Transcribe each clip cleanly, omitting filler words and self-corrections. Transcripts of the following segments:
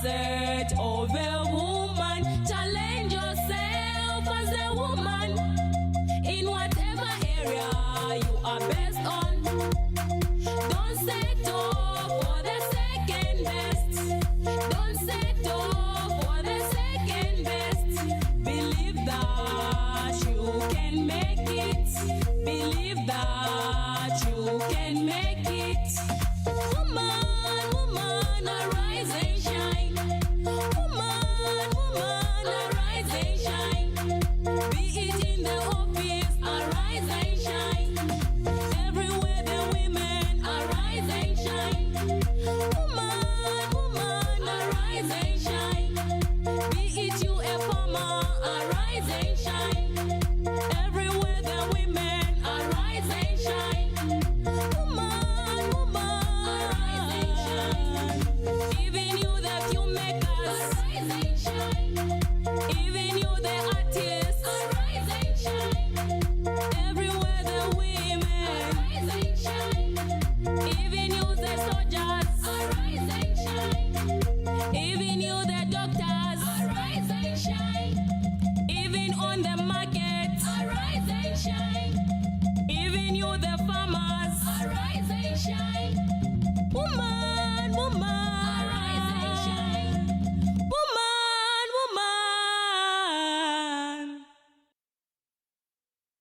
mindset of a woman. Challenge yourself as a woman in whatever area you are best on. Don't settle for the second best. Don't settle for the second best. Believe that you can make it. Believe that you can make it. Woman, woman, arise and shine. Woman, woman, arise and shine. Be it in the office, arise and shine. Everywhere the women arise and shine. Woman, woman, arise and shine. Be it you a farmer, arise and shine. Everywhere the women arise and shine. Woman, woman, arise and shine. Even you the filmmakers, arise and shine. Even you the artists, arise and shine. Everywhere the women arise and shine. Even you the soldiers, arise and shine. Even you the doctors, arise and shine. Even on the market, arise and shine. Even you the farmers, arise and shine. Woman, woman, arise and shine. Woman,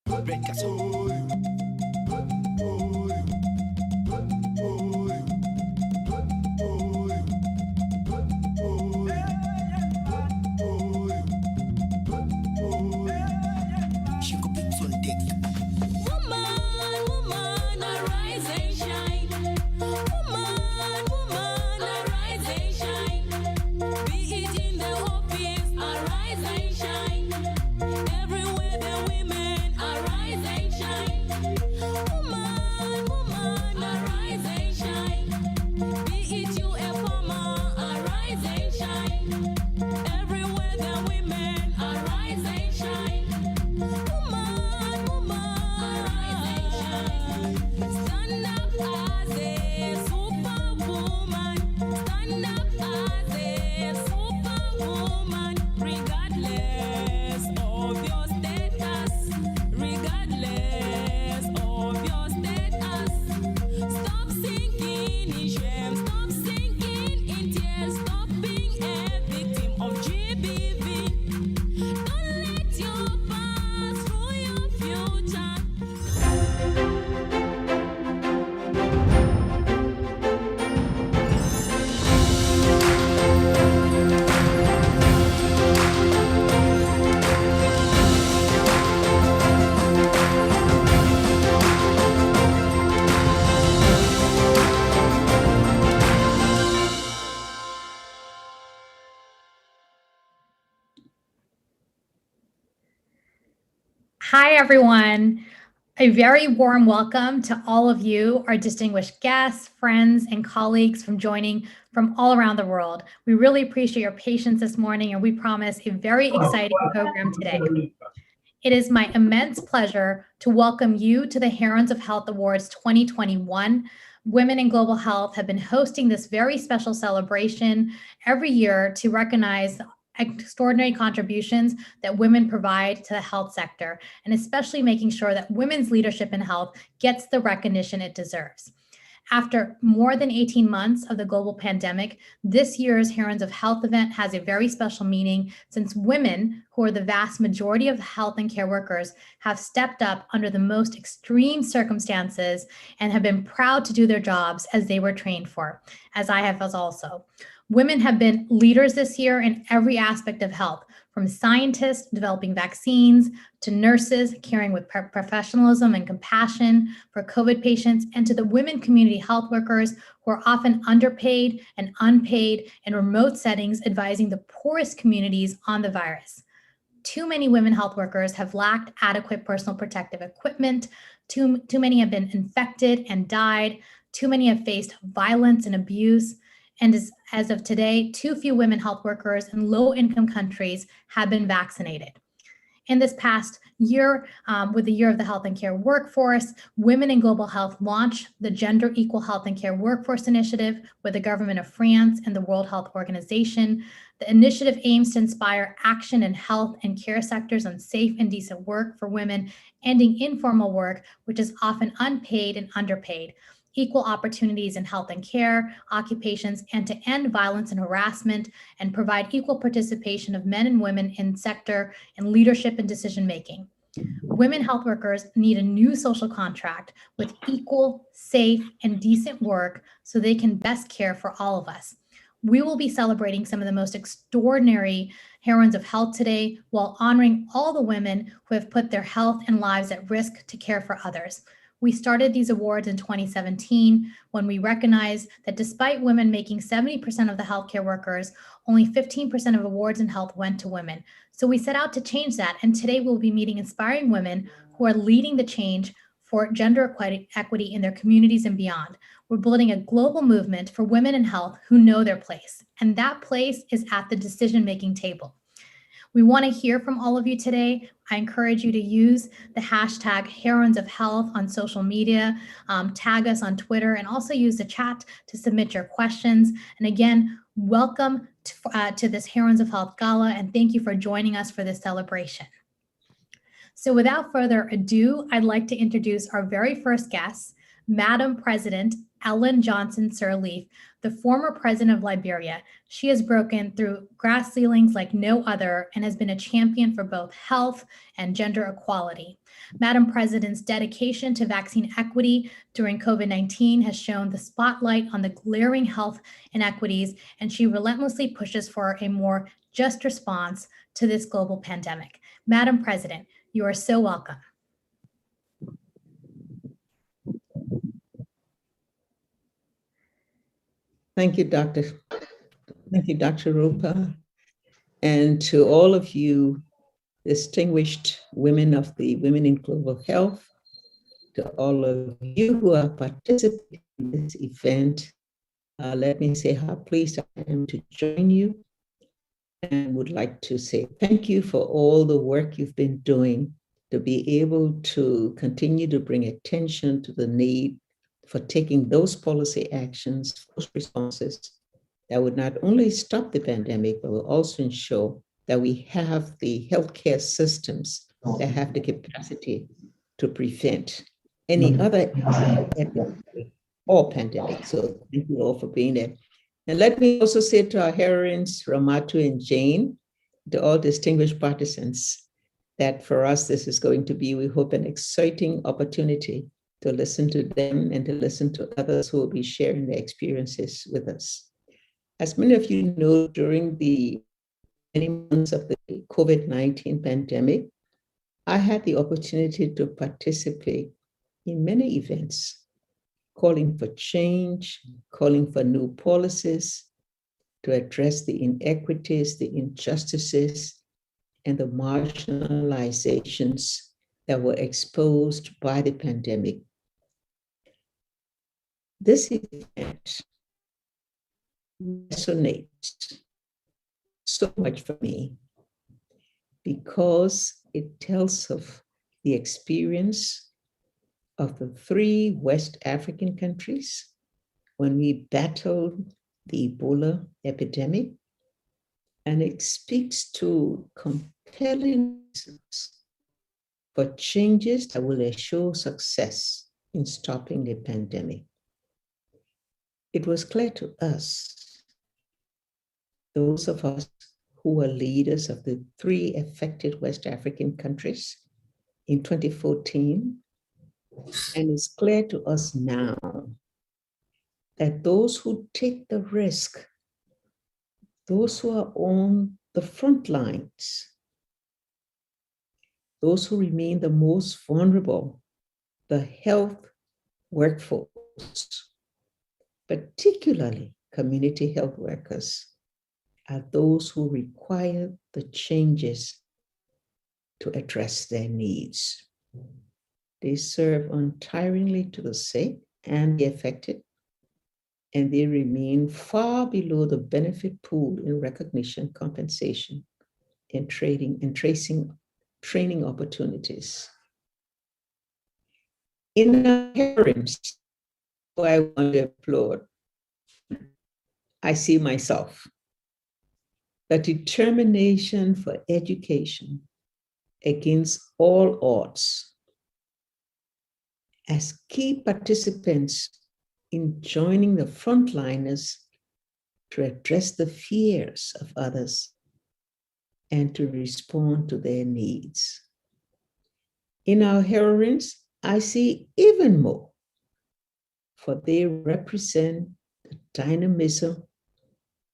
woman. Break us all. She could be on deck. Woman, woman, arise and shine. Woman, woman, arise and shine. Be it in the office, arise and shine. Everywhere the women arise and shine. Woman, woman, arise and shine. Be it you a farmer, arise and shine. Everywhere the women arise and shine. Woman, woman, arise and shine. Stand up as a superwoman. Stand up as a superwoman. Regardless of your status. Regardless of your status. Stop sinking in shame. Stop sinking in tears. Stop being a victim of GBV. Don't let your past rule your future. Hi, everyone. A very warm welcome to all of you, our distinguished guests, friends, and colleagues from joining from all around the world. We really appreciate your patience this morning, and we promise a very exciting program today. It is my immense pleasure to welcome you to the Heroines of Health Awards 2021. Women in Global Health have been hosting this very special celebration every year to recognize extraordinary contributions that women provide to the health sector, and especially making sure that women's leadership in health gets the recognition it deserves. After more than 18 months of the global pandemic, this year's Heroines of Health event has a very special meaning since women, who are the vast majority of health and care workers, have stepped up under the most extreme circumstances and have been proud to do their jobs as they were trained for, as I have as also. Women have been leaders this year in every aspect of health, from scientists developing vaccines to nurses caring with professionalism and compassion for COVID patients, and to the women community health workers who are often underpaid and unpaid in remote settings advising the poorest communities on the virus. Too many women health workers have lacked adequate personal protective equipment. Too many have been infected and died. Too many have faced violence and abuse. And as of today, too few women health workers in low-income countries have been vaccinated. In this past year, with the Year of the Health and Care Workforce, Women in Global Health launched the Gender Equal Health and Care Workforce Initiative with the government of France and the World Health Organization. The initiative aims to inspire action in health and care sectors on safe and decent work for women, ending informal work, which is often unpaid and underpaid, equal opportunities in health and care occupations, and to end violence and harassment and provide equal participation of men and women in sector and leadership and decision making. Women health workers need a new social contract with equal, safe, and decent work so they can best care for all of us. We will be celebrating some of the most extraordinary heroines of health today while honoring all the women who have put their health and lives at risk to care for others. We started these awards in 2017 when we recognized that despite women making 70% of the healthcare workers, only 15% of awards in health went to women. So we set out to change that, and today we'll be meeting inspiring women who are leading the change for gender equity in their communities and beyond. We're building a global movement for women in health who know their place, and that place is at the decision-making table. We want to hear from all of you today. I encourage you to use the hashtag Heroines of Health on social media, tag us on Twitter, and also use the chat to submit your questions. And again, welcome to this Heroines of Health Gala, and thank you for joining us for this celebration. So without further ado, I'd like to introduce our very first guest, Madam President Ellen Johnson Sirleaf, the former president of Liberia. She has broken through glass ceilings like no other and has been a champion for both health and gender equality. Madam President's dedication to vaccine equity during COVID-19 has shown the spotlight on the glaring health inequities, and she relentlessly pushes for a more just response to this global pandemic. Madam President, you are so welcome. Thank you, Dr. Rupa, and to all of you distinguished women of the Women in Global Health, to all of you who are participating in this event. Let me say how pleased I am to join you, and would like to say thank you for all the work you've been doing to be able to continue to bring attention to the need for taking those policy actions, those responses that would not only stop the pandemic, but will also ensure that we have the healthcare systems that have the capacity to prevent any other epidemic or pandemic. So thank you all for being there. And let me also say to our heroines, Ramatu and Jane, to all distinguished partisans, that for us, this is going to be, we hope, an exciting opportunity to listen to them and to listen to others who will be sharing their experiences with us. As many of you know, during the many months of the COVID-19 pandemic, I had the opportunity to participate in many events, calling for change, calling for new policies to address the inequities, the injustices, and the marginalizations that were exposed by the pandemic. This event resonates so much for me because it tells of the experience of the 3 West African countries when we battled the Ebola epidemic, and it speaks to compelling reasons for changes that will ensure success in stopping the pandemic. It was clear to us, those of us who were leaders of the 3 affected West African countries in 2014, and it's clear to us now that those who take the risk, those who are on the front lines, those who remain the most vulnerable, the health workforce, particularly community health workers, are those who require the changes to address their needs. They serve untiringly to the sick and the affected, and they remain far below the benefit pool in recognition, compensation, and tracing training opportunities. In our heroines, who I want to applaud, I see myself. The determination for education against all odds as key participants in joining the frontliners to address the fears of others and to respond to their needs. In our heroines, I see even more, for they represent the dynamism,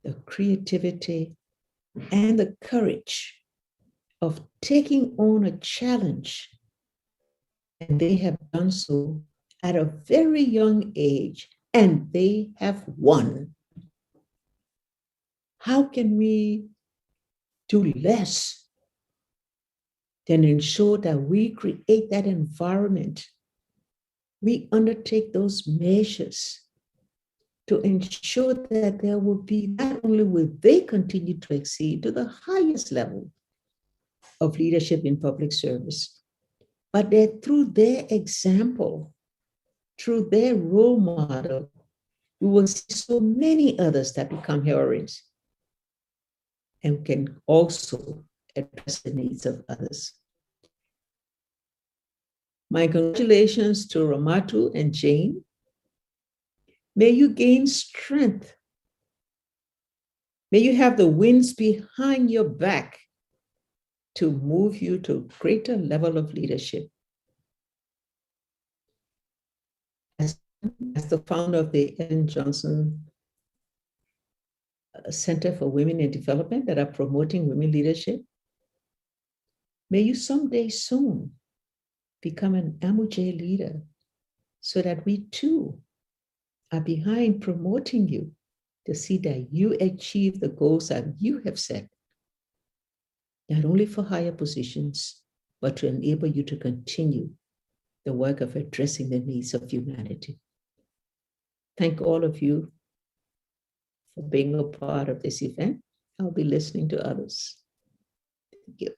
the creativity, and the courage of taking on a challenge. And they have done so at a very young age, and they have won. How can we do less than ensure that we create that environment? We undertake those measures to ensure that there will be, not only will they continue to exceed to the highest level of leadership in public service, but that through their example, through their role model, we will see so many others that become heroines and can also address the needs of others. My congratulations to Ramatu and Jane. May you gain strength. May you have the winds behind your back to move you to a greater level of leadership. As the founder of the Ellen Johnson Center for Women in Development that are promoting women leadership, may you someday soon become an Amujay leader so that we too are behind promoting you to see that you achieve the goals that you have set, not only for higher positions, but to enable you to continue the work of addressing the needs of humanity. Thank all of you for being a part of this event. I'll be listening to others. Thank you.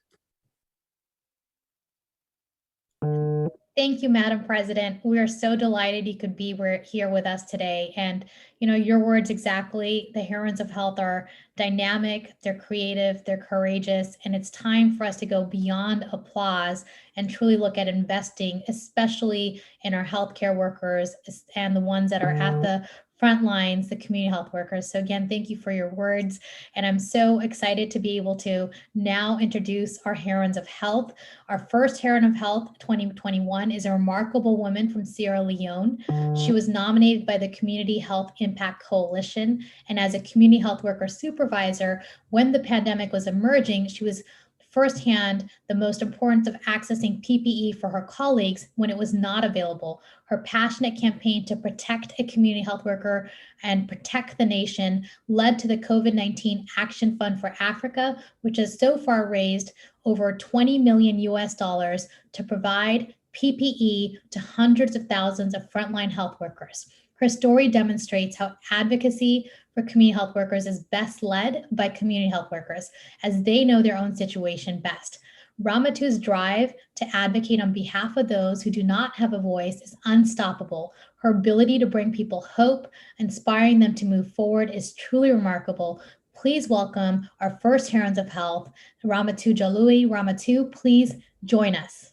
Thank you, Madam President. We are so delighted you could be here with us today. And, you know, your words exactly, the Heroines of Health are dynamic, they're creative, they're courageous, and it's time for us to go beyond applause and truly look at investing, especially in our healthcare workers and the ones that are at the front lines, the community health workers. So again, thank you for your words. And I'm so excited to be able to now introduce our Heroines of Health. Our first Heroine of Health 2021 is a remarkable woman from Sierra Leone. She was nominated by the Community Health Impact Coalition. And as a community health worker supervisor, when the pandemic was emerging, she was firsthand the most importance of accessing PPE for her colleagues when it was not available. Her passionate campaign to protect a community health worker and protect the nation led to the COVID-19 Action Fund for Africa, which has so far raised over $20 million to provide PPE to hundreds of thousands of frontline health workers. Her story demonstrates how advocacy for community health workers is best led by community health workers, as they know their own situation best. Ramatu's drive to advocate on behalf of those who do not have a voice is unstoppable. Her ability to bring people hope, inspiring them to move forward, is truly remarkable. Please welcome our first Heroines of Health, Ramatu Jalloh. Ramatu, please join us.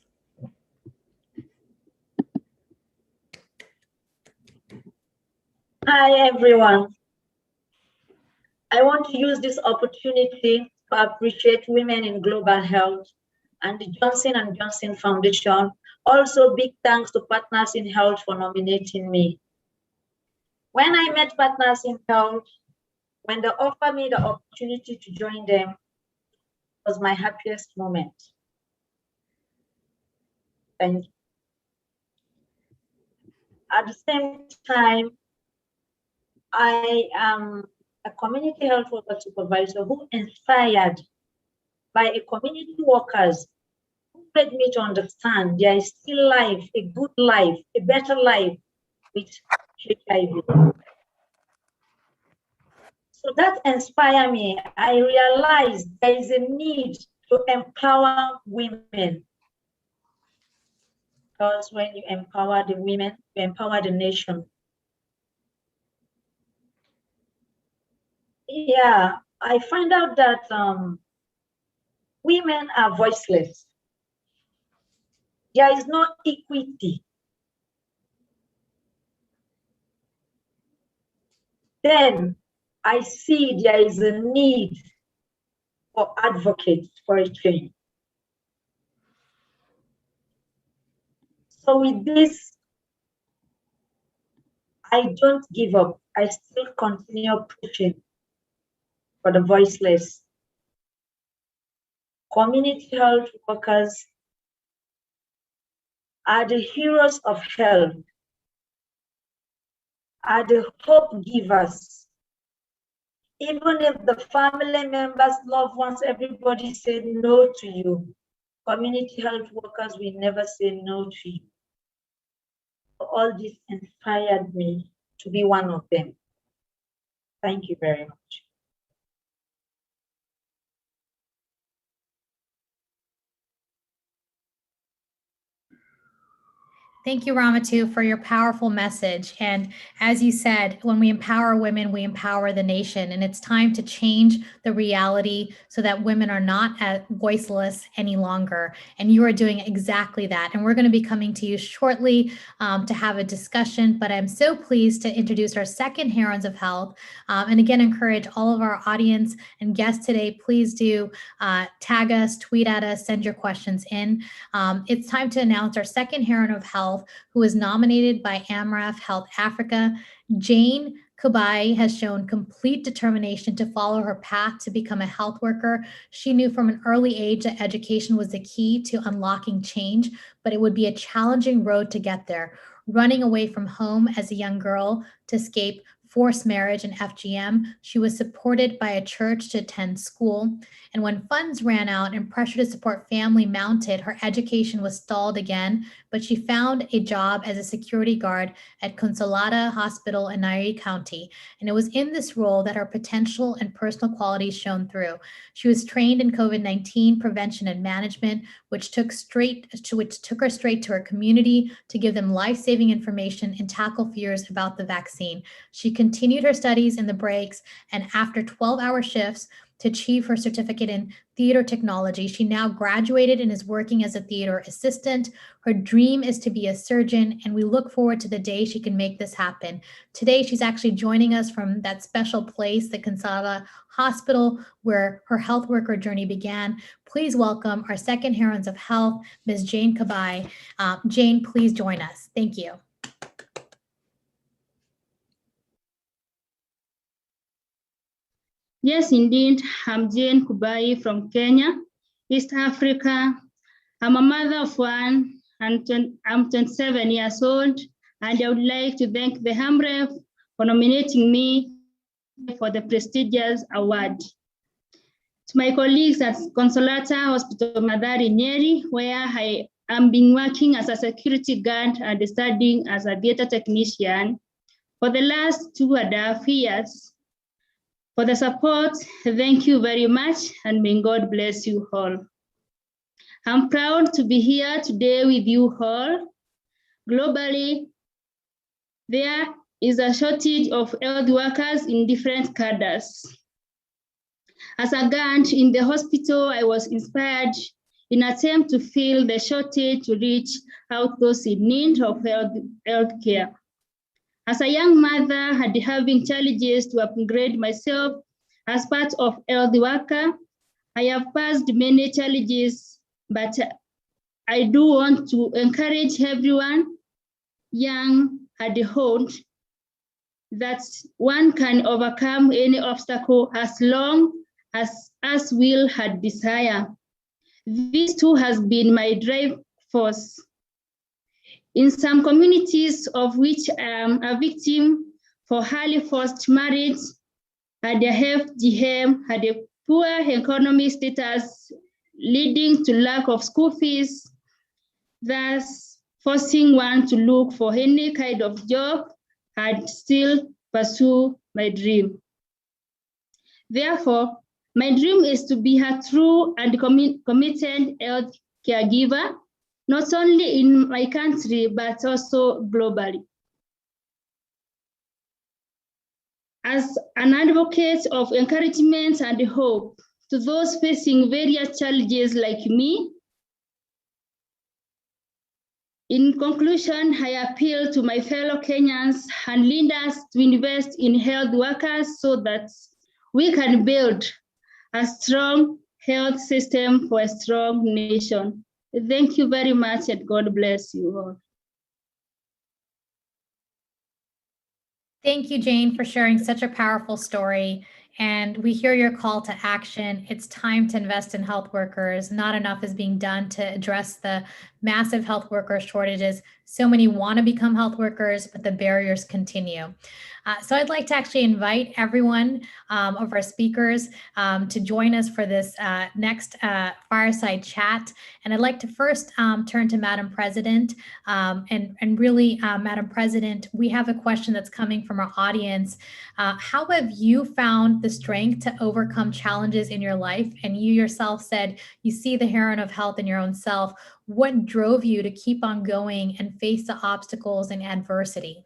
Hi, everyone. I want to use this opportunity to appreciate women in global health and the Johnson & Johnson Foundation. Also, big thanks to Partners in Health for nominating me. When I met Partners in Health, when they offered me the opportunity to join them, it was my happiest moment. Thank you. At the same time, I am a community health worker supervisor who inspired by a community workers who made me to understand there is still life, a good life, a better life with HIV. So that inspired me. I realized there is a need to empower women. Because when you empower the women, you empower the nation. Yeah, I find out that women are voiceless. There is no equity. Then I see there is a need for advocates for a change. So with this, I don't give up. I still continue pushing for the voiceless. Community health workers are the heroes of health, are the hope givers. Even if the family members, loved ones, everybody said no to you, community health workers will never say no to you. All this inspired me to be one of them. Thank you very much. Thank you, Ramatu, for your powerful message. And as you said, when we empower women, we empower the nation. And it's time to change the reality so that women are not voiceless any longer. And you are doing exactly that. And we're going to be coming to you shortly to have a discussion. But I'm so pleased to introduce our second Heroines of Health. And again, encourage all of our audience and guests today, please do tag us, tweet at us, send your questions in. It's time to announce our second Heroine of Health, who was nominated by AMREF Health Africa. Jane Kobayi has shown complete determination to follow her path to become a health worker. She knew from an early age that education was the key to unlocking change, but it would be a challenging road to get there. Running away from home as a young girl to escape forced marriage and FGM, she was supported by a church to attend school. And when funds ran out and pressure to support family mounted, her education was stalled again, but she found a job as a security guard at Consolata Hospital in Nairi County. And it was in this role that her potential and personal qualities shone through. She was trained in COVID-19 prevention and management, which took her straight to her community to give them life-saving information and tackle fears about the vaccine. She continued her studies in the breaks, and after 12-hour shifts to achieve her certificate in theater technology, she now graduated and is working as a theater assistant. Her dream is to be a surgeon, and we look forward to the day she can make this happen. Today, she's actually joining us from that special place, the Consolata Hospital, where her health worker journey began. Please welcome our second Heroines of Health, Ms. Jane Kobayi. Jane, please join us. Thank you. Yes, indeed. I'm Jane Kobayi from Kenya, East Africa. I'm a mother of one, and I'm 27 years old, and I would like to thank the AMREF for nominating me for the prestigious award. To my colleagues at Consolata Hospital Madari Nyeri, where I am been working as a security guard and studying as a theater technician for the last 2.5 years. For the support, thank you very much, and may God bless you all. I'm proud to be here today with you all. Globally, there is a shortage of health workers in different cadres. As a guard in the hospital, I was inspired in an attempt to fill the shortage to reach out those in need of health care. As a young mother, and having challenges to upgrade myself as part of health worker, I have passed many challenges, but I do want to encourage everyone, young and old, that one can overcome any obstacle as long as will and desire. This too has been my drive force. In some communities of which I am a victim for early forced marriage, and the FGM had a poor economic status, leading to lack of school fees, thus forcing one to look for any kind of job and still pursue my dream. Therefore, My dream is to be a true and committed health caregiver, not only in my country, but also globally. As an advocate of encouragement and hope to those facing various challenges like me, in conclusion, I appeal to my fellow Kenyans and leaders to invest in health workers so that we can build a strong health system for a strong nation. Thank you very much, and God bless you all. Thank you, Jane, for sharing such a powerful story. And we hear your call to action. It's time to invest in health workers. Not enough is being done to address the massive health worker shortages. So many want to become health workers, but the barriers continue. So I'd like to actually invite everyone of our speakers to join us for this next fireside chat. And I'd like to first turn to Madam President. And really, Madam President, we have a question that's coming from our audience. How have you found the strength to overcome challenges in your life? And you yourself said you see the heroine of health in your own self. What drove you to keep on going and face the obstacles and adversity?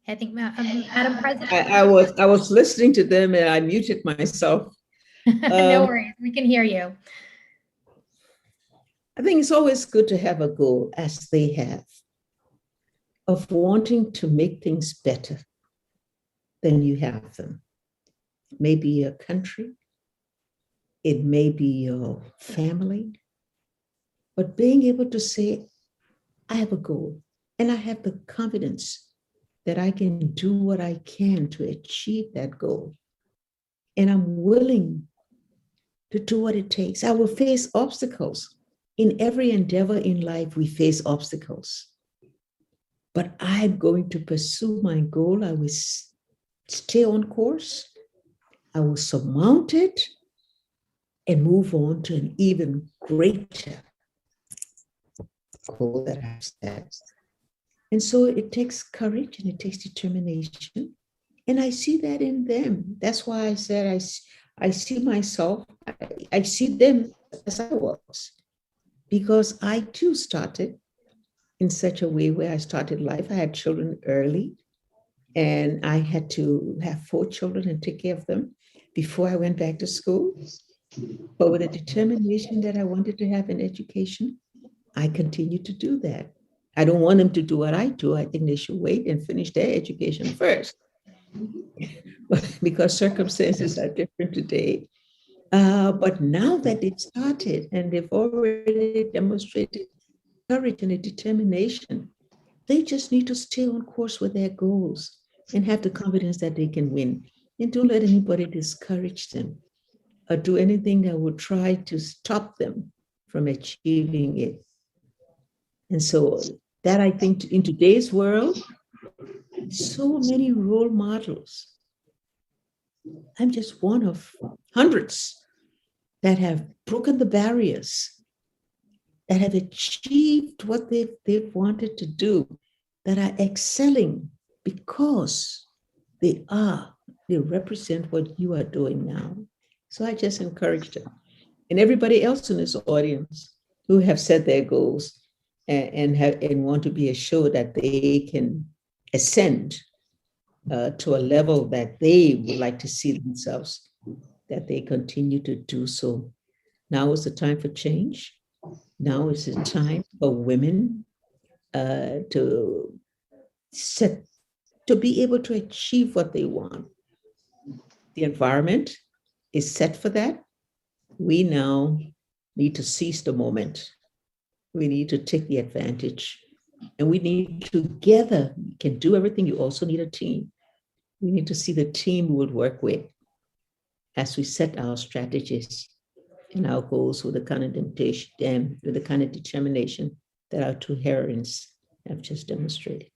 I think, Madam President. I was listening to them and I muted myself. No worries, we can hear you. I think it's always good to have a goal, as they have, of wanting to make things better than you have them. It may be your country, it may be your family, but being able to say, I have a goal and I have the confidence that I can do what I can to achieve that goal. And I'm willing to do what it takes. I will face obstacles. In every endeavor in life, we face obstacles. But I'm going to pursue my goal. I will stay on course. I will surmount it and move on to an even greater goal that I've set. And so it takes courage and it takes determination. And I see that in them. That's why I said I see myself, I see them as I was. Because I too started in such a way where I started life. I had children early and I had to have 4 children and take care of them before I went back to school. But with a determination that I wanted to have an education, I continued to do that. I don't want them to do what I do. I think they should wait and finish their education first. Because circumstances are different today. But now that they've started and they've already demonstrated courage and a determination, they just need to stay on course with their goals and have the confidence that they can win. And don't let anybody discourage them or do anything that will try to stop them from achieving it. And so that, I think, in today's world, so many role models. I'm just one of hundreds that have broken the barriers, that have achieved what they've wanted to do, that are excelling because they represent what you are doing now. So I just encourage them. And everybody else in this audience who have set their goals and want to be assured that they can ascend to a level that they would like to see themselves, that they continue to do so. Now is the time for change. Now is the time for women to be able to achieve what they want. The environment is set for that. We now need to seize the moment. We need to take the advantage. And we need together, we can do everything. You also need a team. We need to see the team we would work with as we set our strategies and our goals with the kind of determination that our 2 heroines have just demonstrated.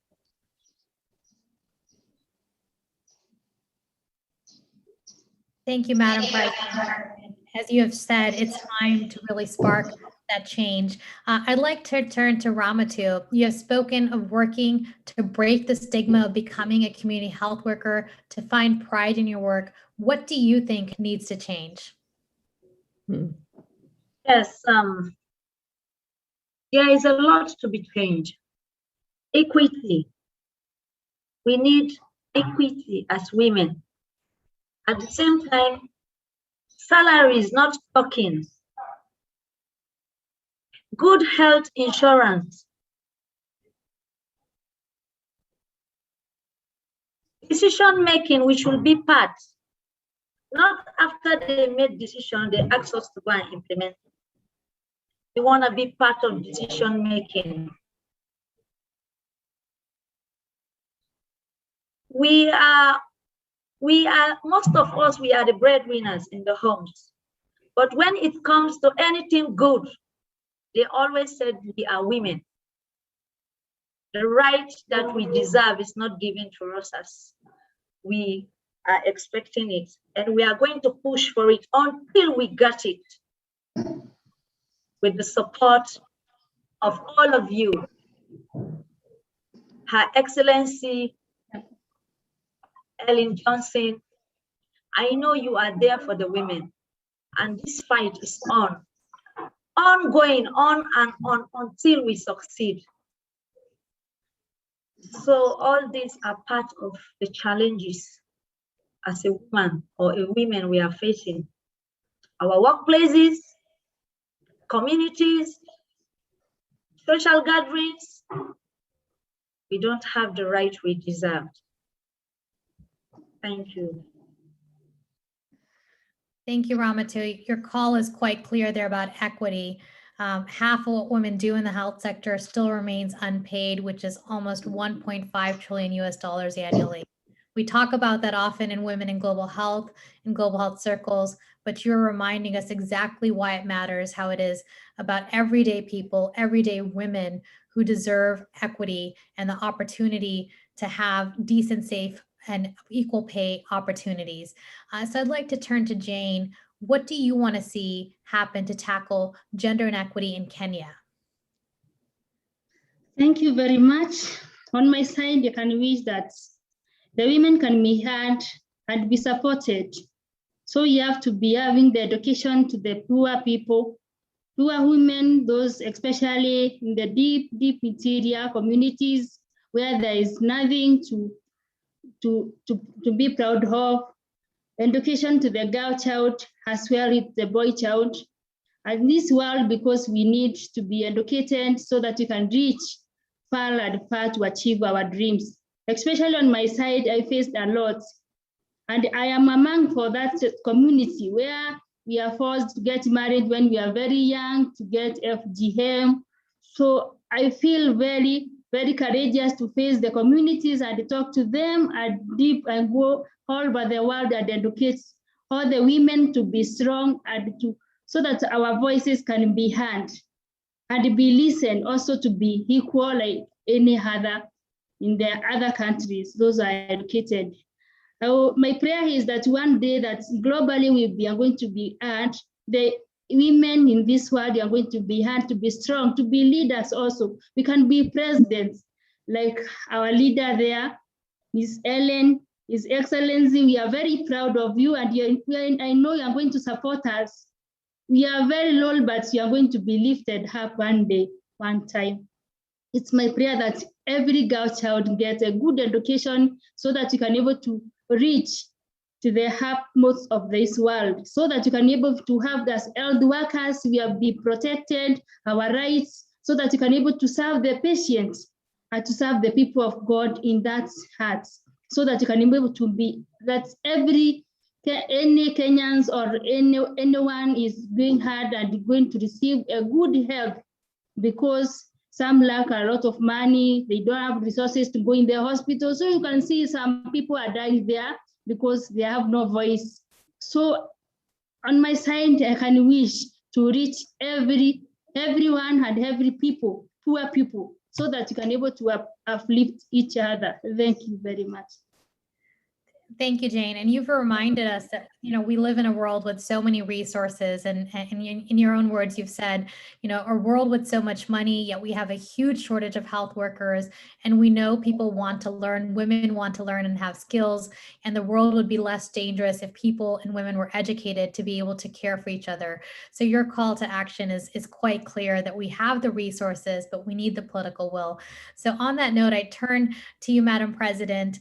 Thank you, Madam President. As you have said, it's time to really spark that change. I'd like to turn to Ramatu. You have spoken of working to break the stigma of becoming a community health worker, to find pride in your work. What do you think needs to change? Yes, there is a lot to be changed. Equity. We need equity as women. At the same time, salaries, not tokens. Good health insurance. Decision making, which will be part. Not after they made decision, they ask us to go and implement it. We want to be part of decision making. We are, most of us, we are the breadwinners in the homes. But when it comes to anything good, they always said we are women. The right that we deserve is not given to us as we are expecting it. And we are going to push for it until we get it, with the support of all of you. Her Excellency Ellen Johnson, I know you are there for the women, and this fight is ongoing, on and on until we succeed. So all these are part of the challenges as a woman or a women we are facing. Our workplaces, communities, social gatherings, we don't have the right we deserve. Thank you. Thank you, Ramatu. Your call is quite clear there about equity. Half of what women do in the health sector still remains unpaid, which is almost 1.5 trillion US dollars annually. We talk about that often in Women in Global Health, in global health circles, but you're reminding us exactly why it matters, how it is about everyday people, everyday women who deserve equity and the opportunity to have decent, safe, and equal pay opportunities. So I'd like to turn to Jane. What do you want to see happen to tackle gender inequity in Kenya? Thank you very much. On my side, you can wish that the women can be heard and be supported. So you have to be having the education to the poor people, poor women, those especially in the deep interior communities where there is nothing to be proud of. Education to the girl child as well as the boy child. And this world, because we need to be educated so that we can reach far and far to achieve our dreams. Especially on my side, I faced a lot. And I am among for that community where we are forced to get married when we are very young, to get FGM. So I feel very, very courageous to face the communities and talk to them and deep and go all over the world and educate all the women to be strong and so that our voices can be heard and be listened, also to be equal like any other in the other countries, those are educated. My prayer is that one day that globally we are going to be heard, the women in this world are going to be heard, to be strong, to be leaders also. We can be presidents, like our leader there, Ms. Ellen, His Excellency, we are very proud of you, and I know you are going to support us. We are very low, but you are going to be lifted up one day, one time. It's my prayer that every girl child gets a good education so that you can be able to reach to the utmost of this world, so that you can be able to have as health workers, we have be protected, our rights, so that you can be able to serve the patients and to serve the people of God in that heart, so that you can be able to be, that any Kenyans or anyone is being heard and going to receive a good help, because some lack a lot of money, they don't have resources to go in the hospital. So you can see some people are dying there because they have no voice. So on my side, I can wish to reach everyone and every people, poor people, so that you can be able to uplift each other. Thank you very much. Thank you, Jane. And you've reminded us that we live in a world with so many resources, and in your own words, you've said, a world with so much money, yet we have a huge shortage of health workers, and we know people want to learn, women want to learn and have skills, and the world would be less dangerous if people and women were educated to be able to care for each other. So your call to action is quite clear that we have the resources, but we need the political will. So on that note, I turn to you, Madam President.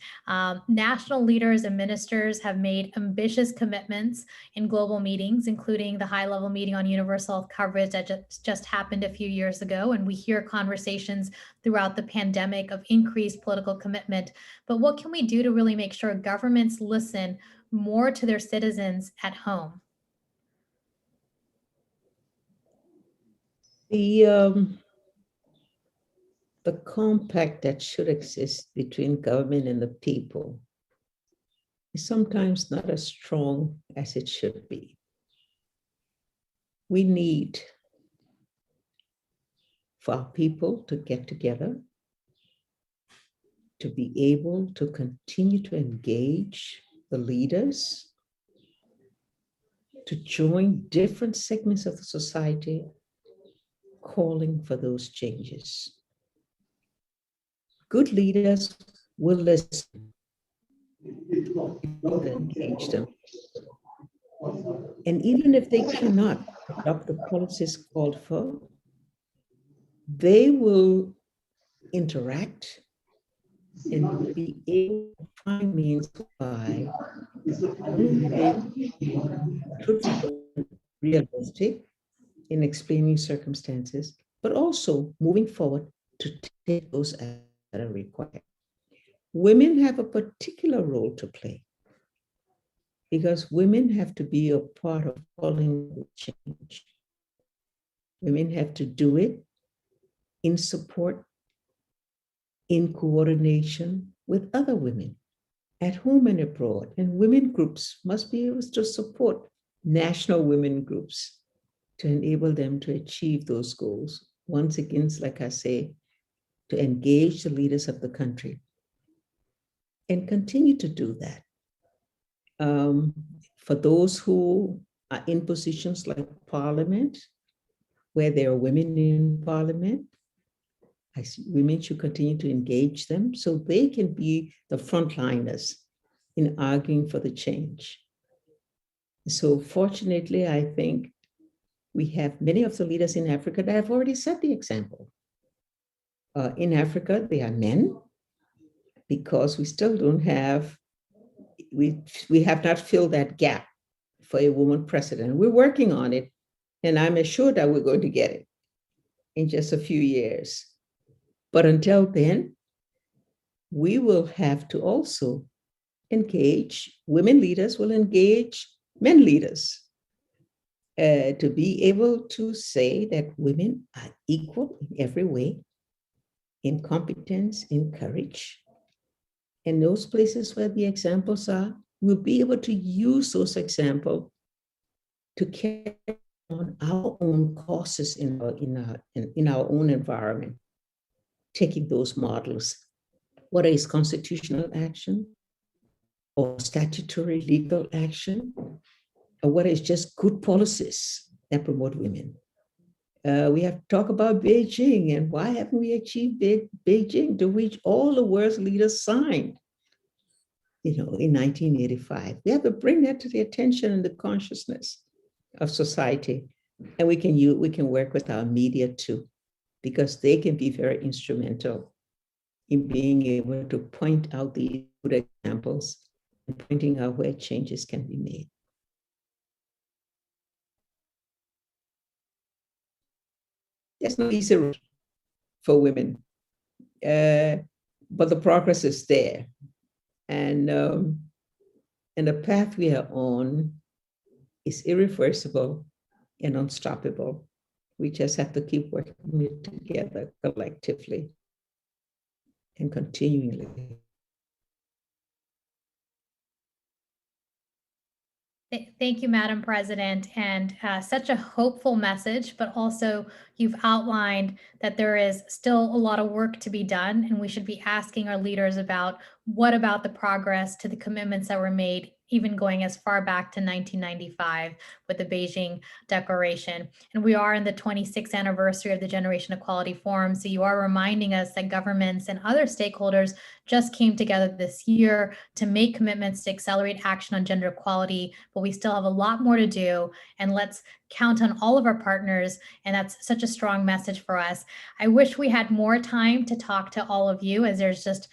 National leaders and ministers have made ambitious commitments in global meetings, including the high-level meeting on universal health coverage that just happened a few years ago. And we hear conversations throughout the pandemic of increased political commitment. But what can we do to really make sure governments listen more to their citizens at home? The compact that should exist between government and the people is sometimes not as strong as it should be. We need for our people to get together, to be able to continue to engage the leaders, to join different segments of the society calling for those changes. Good leaders will listen, engage them. And even if they cannot adopt the policies called for, they will interact and be able to find means by truthful, realistic in explaining circumstances, but also moving forward to take those that are required. Women have a particular role to play because women have to be a part of calling the change. Women have to do it in support, in coordination with other women at home and abroad. And women groups must be able to support national women groups to enable them to achieve those goals. Once again, like I say, to engage the leaders of the country and continue to do that. For those who are in positions like Parliament, where there are women in Parliament, women should continue to engage them so they can be the frontliners in arguing for the change. So fortunately, I think we have many of the leaders in Africa that have already set the example. In Africa, they are men, because we still don't have, we have not filled that gap for a woman president. We're working on it, and I'm assured that we're going to get it in just a few years. But until then, we will have to also engage, women leaders will engage men leaders to be able to say that women are equal in every way, in competence, in courage. And those places where the examples are, we'll be able to use those examples to carry on our own causes in our own environment, taking those models. What is constitutional action or statutory legal action? Or what is just good policies that promote women? We have to talk about Beijing, and why haven't we achieved Beijing, to which all the world's leaders signed, in 1985. We have to bring that to the attention and the consciousness of society. And we can work with our media too, because they can be very instrumental in being able to point out the good examples and pointing out where changes can be made. There's no easy route for women, but the progress is there. And the path we are on is irreversible and unstoppable. We just have to keep working together collectively and continually. Thank you, Madam President, and such a hopeful message, but also you've outlined that there is still a lot of work to be done, and we should be asking our leaders about what about the progress to the commitments that were made, even going as far back to 1995 with the Beijing Declaration. And we are in the 26th anniversary of the Generation Equality Forum. So you are reminding us that governments and other stakeholders just came together this year to make commitments to accelerate action on gender equality, but we still have a lot more to do. And let's count on all of our partners. And that's such a strong message for us. I wish we had more time to talk to all of you, as there's just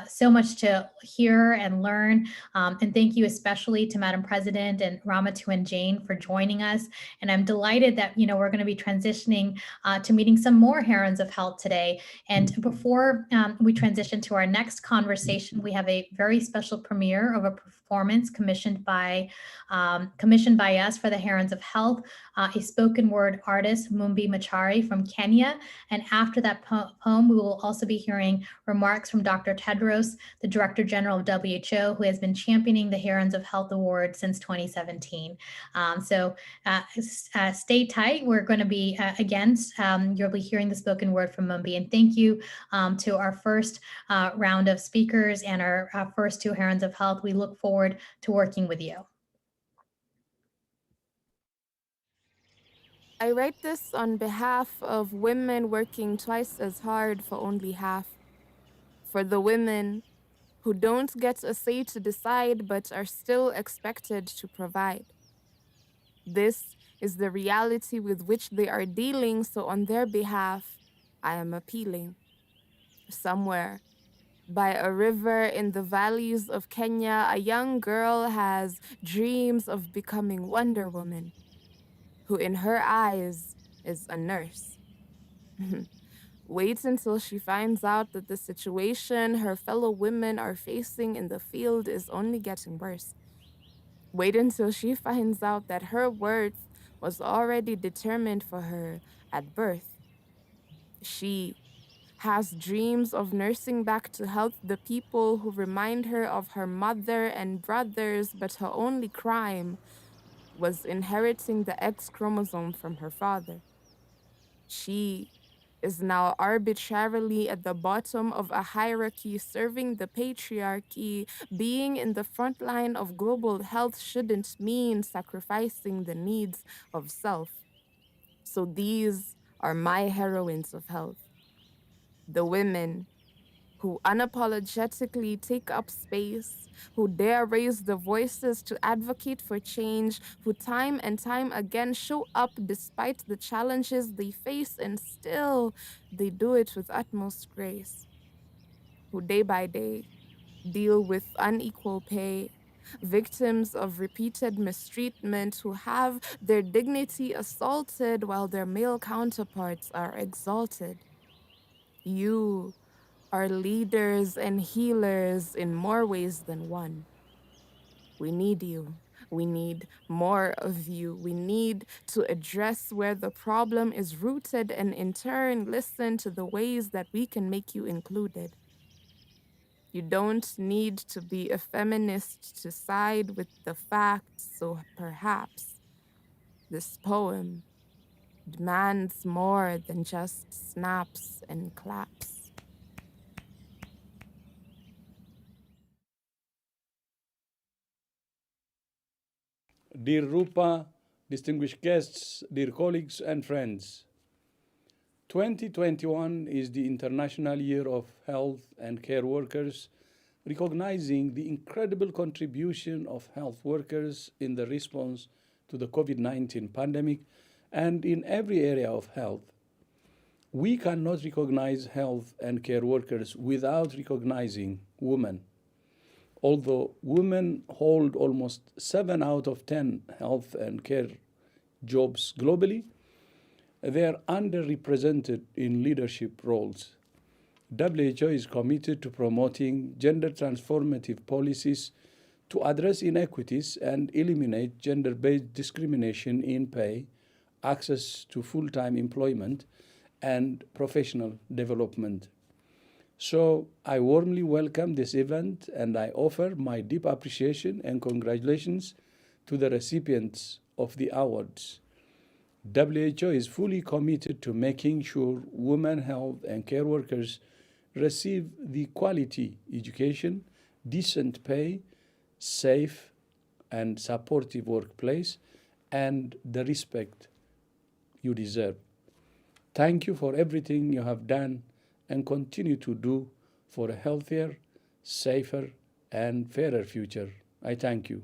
so much to hear and learn. And thank you especially to Madam President and Ramatu and Jane for joining us. And I'm delighted that, we're going to be transitioning to meeting some more Heroines of Health today. And before we transition to our next conversation, we have a very special premiere of a performance commissioned by us for the Heroines of Health, a spoken word artist, Mumbi Machari from Kenya. And after that poem, we will also be hearing remarks from Dr. Tedros, the Director General of WHO, who has been championing the Heroines of Health Award since 2017. So stay tight. We're going to be, you'll be hearing the spoken word from Mumbi. And thank you to our first round of speakers and our first two Heroines of Health. We look forward to working with you. I write this on behalf of women working twice as hard for only half. For the women who don't get a say to decide but are still expected to provide. This is the reality with which they are dealing, so on their behalf, I am appealing. Somewhere, by a river in the valleys of Kenya, a young girl has dreams of becoming Wonder Woman, who in her eyes is a nurse. Wait until she finds out that the situation her fellow women are facing in the field is only getting worse. Wait until she finds out that her worth was already determined for her at birth. She has dreams of nursing back to health the people who remind her of her mother and brothers, but her only crime was inheriting the X chromosome from her father. She is now arbitrarily at the bottom of a hierarchy serving the patriarchy. Being in the front line of global health shouldn't mean sacrificing the needs of self. So these are my heroines of health. The women who unapologetically take up space, who dare raise their voices to advocate for change, who time and time again show up despite the challenges they face, and still they do it with utmost grace, who day by day deal with unequal pay, victims of repeated mistreatment, who have their dignity assaulted while their male counterparts are exalted. You are leaders and healers in more ways than one. We need you. We need more of you. We need to address where the problem is rooted and in turn listen to the ways that we can make you included. You don't need to be a feminist to side with the facts, so perhaps this poem demands more than just snaps and claps. Dear Rupa, distinguished guests, dear colleagues and friends, 2021 is the International Year of Health and Care Workers, recognizing the incredible contribution of health workers in the response to the COVID-19 pandemic and in every area of health. We cannot recognize health and care workers without recognizing women. Although women hold almost 7 out of 10 health and care jobs globally, they are underrepresented in leadership roles. WHO is committed to promoting gender transformative policies to address inequities and eliminate gender-based discrimination in pay, access to full-time employment, and professional development. So I warmly welcome this event, and I offer my deep appreciation and congratulations to the recipients of the awards. WHO is fully committed to making sure women health and care workers receive the quality education, decent pay, safe and supportive workplace, and the respect you deserve. Thank you for everything you have done and continue to do for a healthier, safer, and fairer future. I thank you.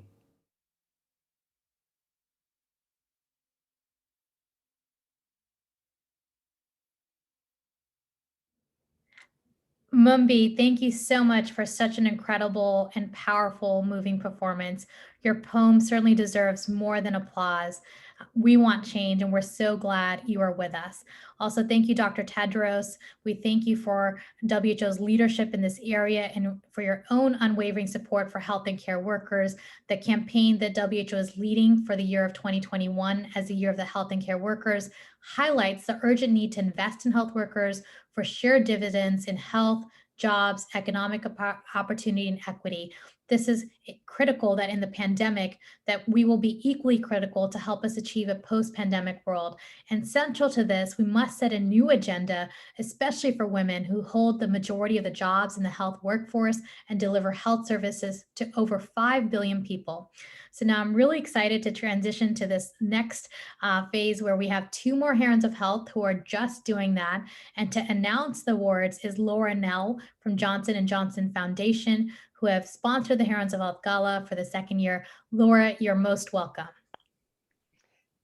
Mumbi, thank you so much for such an incredible and powerful moving performance. Your poem certainly deserves more than applause. We want change, and we're so glad you are with us. Also, thank you, Dr. Tedros. We thank you for WHO's leadership in this area and for your own unwavering support for health and care workers. The campaign that WHO is leading for the year of 2021 as the year of the health and care workers highlights the urgent need to invest in health workers for shared dividends in health, jobs, economic opportunity, and equity. This is critical that in the pandemic that we will be equally critical to help us achieve a post-pandemic world. And central to this, we must set a new agenda, especially for women who hold the majority of the jobs in the health workforce and deliver health services to over 5 billion people. So now I'm really excited to transition to this next phase where we have 2 more Heroines of Health who are just doing that. And to announce the awards is Laura Nell from Johnson & Johnson Foundation, who have sponsored the Heroines of Health Gala for the 2nd year. Laura, you're most welcome.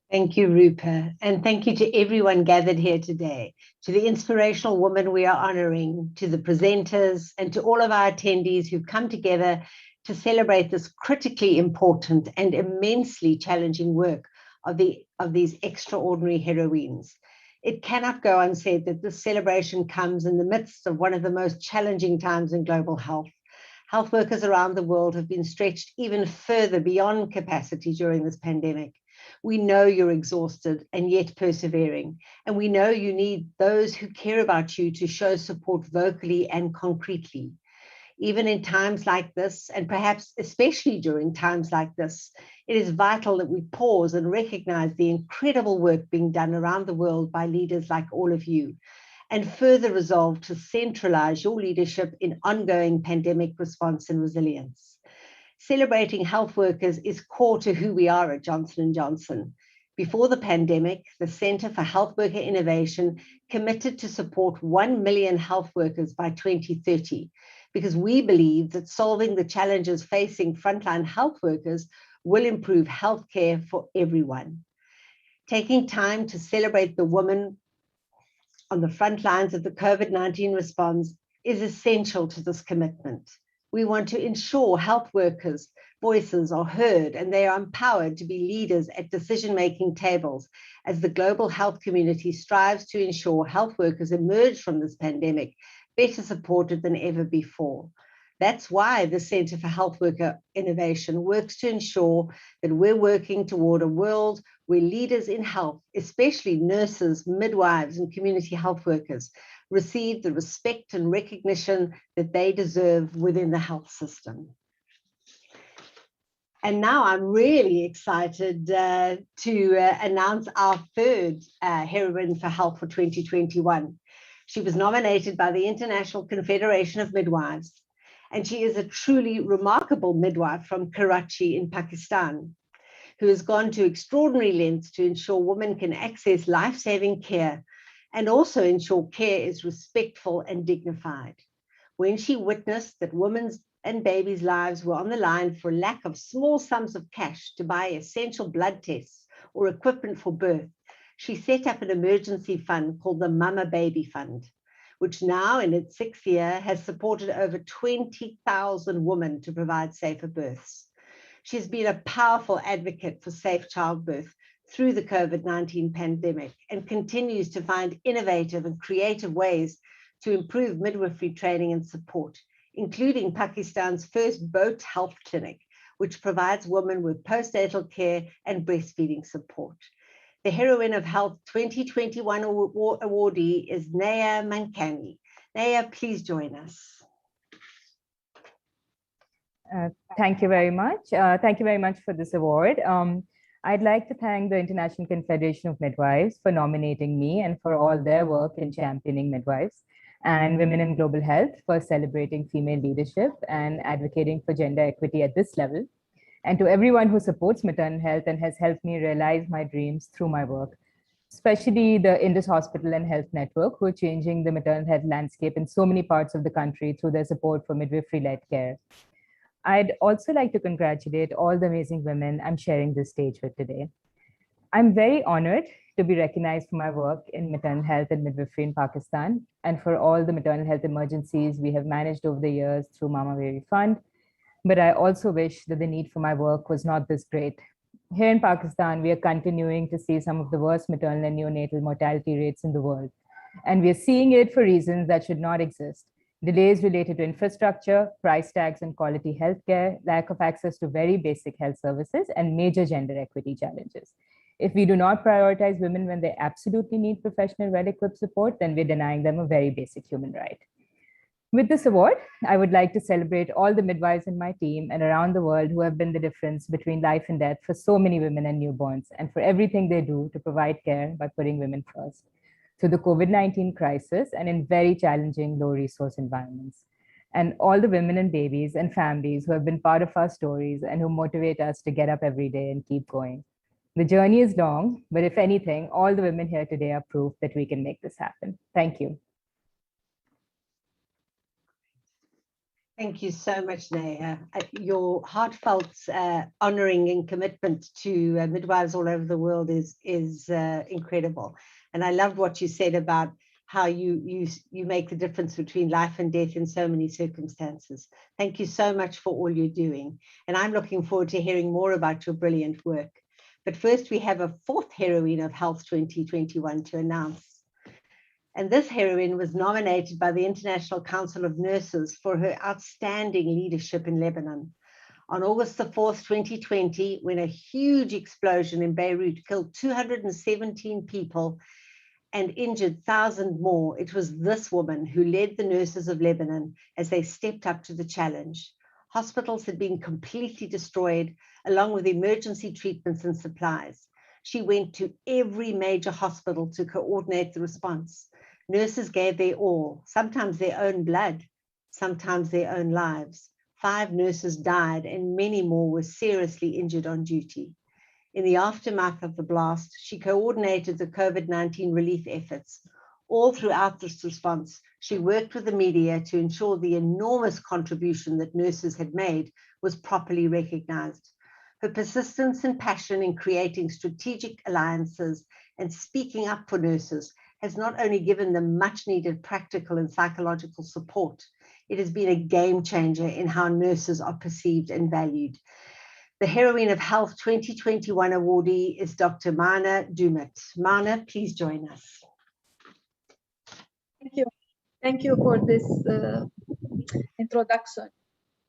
Thank you, Rupa. And thank you to everyone gathered here today, to the inspirational women we are honoring, to the presenters, and to all of our attendees who've come together to celebrate this critically important and immensely challenging work of these extraordinary heroines. It cannot go unsaid that this celebration comes in the midst of one of the most challenging times in global health. Health workers around the world have been stretched even further beyond capacity during this pandemic. We know you're exhausted and yet persevering, and we know you need those who care about you to show support vocally and concretely. Even in times like this, and perhaps especially during times like this, it is vital that we pause and recognize the incredible work being done around the world by leaders like all of you, and further resolve to centralize your leadership in ongoing pandemic response and resilience. Celebrating health workers is core to who we are at Johnson & Johnson. Before the pandemic, the Center for Health Worker Innovation committed to support 1 million health workers by 2030, because we believe that solving the challenges facing frontline health workers will improve healthcare for everyone. Taking time to celebrate the women on the front lines of the COVID-19 response is essential to this commitment. We want to ensure health workers' voices are heard and they are empowered to be leaders at decision-making tables as the global health community strives to ensure health workers emerge from this pandemic better supported than ever before. That's why the Center for Health Worker Innovation works to ensure that we're working toward a world where leaders in health, especially nurses, midwives, and community health workers, receive the respect and recognition that they deserve within the health system. And now I'm really excited to announce our 3rd Heroine for Health for 2021. She was nominated by the International Confederation of Midwives, and she is a truly remarkable midwife from Karachi in Pakistan, who has gone to extraordinary lengths to ensure women can access life-saving care and also ensure care is respectful and dignified. When she witnessed that women's and babies' lives were on the line for lack of small sums of cash to buy essential blood tests or equipment for birth, she set up an emergency fund called the Mama Baby Fund, which now in its 6th year has supported over 20,000 women to provide safer births. She has been a powerful advocate for safe childbirth through the COVID-19 pandemic and continues to find innovative and creative ways to improve midwifery training and support, including Pakistan's first boat health clinic, which provides women with postnatal care and breastfeeding support. The Heroine of Health 2021 awardee is Naya Mankani. Naya, please join us. Thank you very much. Thank you very much for this award. I'd like to thank the International Confederation of Midwives for nominating me and for all their work in championing midwives, and Women in Global Health for celebrating female leadership and advocating for gender equity at this level, and to everyone who supports maternal health and has helped me realize my dreams through my work, especially the Indus Hospital and Health Network, who are changing the maternal health landscape in so many parts of the country through their support for midwifery-led care. I'd also like to congratulate all the amazing women I'm sharing this stage with today. I'm very honored to be recognized for my work in maternal health and midwifery in Pakistan, and for all the maternal health emergencies we have managed over the years through Mama Baby Fund. But I also wish that the need for my work was not this great. Here in Pakistan, we are continuing to see some of the worst maternal and neonatal mortality rates in the world. And we are seeing it for reasons that should not exist. Delays related to infrastructure, price tags and quality healthcare, lack of access to very basic health services, and major gender equity challenges. If we do not prioritize women when they absolutely need professional, well-equipped support, then we're denying them a very basic human right. With this award, I would like to celebrate all the midwives in my team and around the world who have been the difference between life and death for so many women and newborns, and for everything they do to provide care by putting women first, through the COVID-19 crisis and in very challenging low-resource environments. And all the women and babies and families who have been part of our stories and who motivate us to get up every day and keep going. The journey is long, but if anything, all the women here today are proof that we can make this happen. Thank you. Thank you so much, Naya. Your heartfelt honoring and commitment to midwives all over the world is incredible. And I loved what you said about how you make the difference between life and death in so many circumstances. Thank you so much for all you're doing. And I'm looking forward to hearing more about your brilliant work. But first, we have a fourth Heroine of Health 2021 to announce. And this heroine was nominated by the International Council of Nurses for her outstanding leadership in Lebanon. On August the 4th, 2020, when a huge explosion in Beirut killed 217 people and injured 1,000 more, it was this woman who led the nurses of Lebanon as they stepped up to the challenge. Hospitals had been completely destroyed, along with emergency treatments and supplies. She went to every major hospital to coordinate the response. Nurses gave their all, sometimes their own blood, sometimes their own lives. 5 nurses died and many more were seriously injured on duty. In the aftermath of the blast, she coordinated the COVID-19 relief efforts. All throughout this response, she worked with the media to ensure the enormous contribution that nurses had made was properly recognized. Her persistence and passion in creating strategic alliances and speaking up for nurses has not only given them much needed practical and psychological support, it has been a game changer in how nurses are perceived and valued. The Heroine of Health 2021 awardee is Dr. Mana Dumit. Mana, please join us. Thank you. Thank you for this introduction.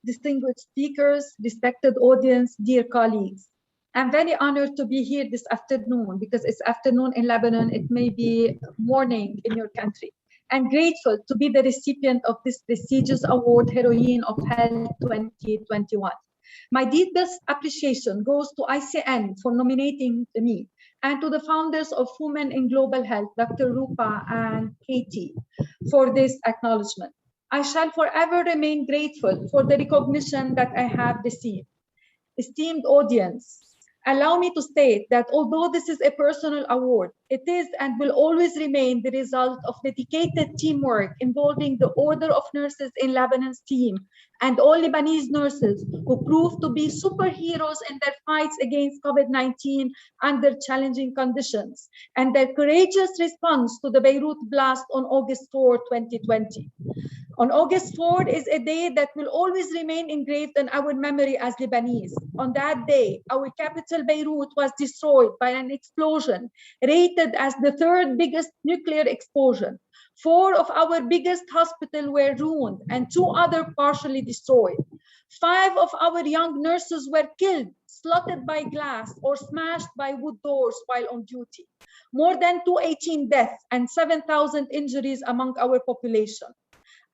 Distinguished speakers, respected audience, dear colleagues. I'm very honored to be here this afternoon because it's afternoon in Lebanon. It may be morning in your country. I'm grateful to be the recipient of this prestigious award, Heroine of Health 2021. My deepest appreciation goes to ICN for nominating me and to the founders of Women in Global Health, Dr. Rupa and Katie, for this acknowledgement. I shall forever remain grateful for the recognition that I have received. Esteemed audience, allow me to state that although this is a personal award, it is and will always remain the result of dedicated teamwork involving the Order of Nurses in Lebanon's team and all Lebanese nurses who proved to be superheroes in their fights against COVID-19 under challenging conditions and their courageous response to the Beirut blast on August 4, 2020. On August 4 is a day that will always remain engraved in our memory as Lebanese. On that day, our capital Beirut was destroyed by an explosion rated as the 3rd biggest nuclear explosion. 4 of our biggest hospitals were ruined and 2 others partially destroyed. 5 of our young nurses were killed, slotted by glass or smashed by wood doors while on duty. More than 218 deaths and 7,000 injuries among our population.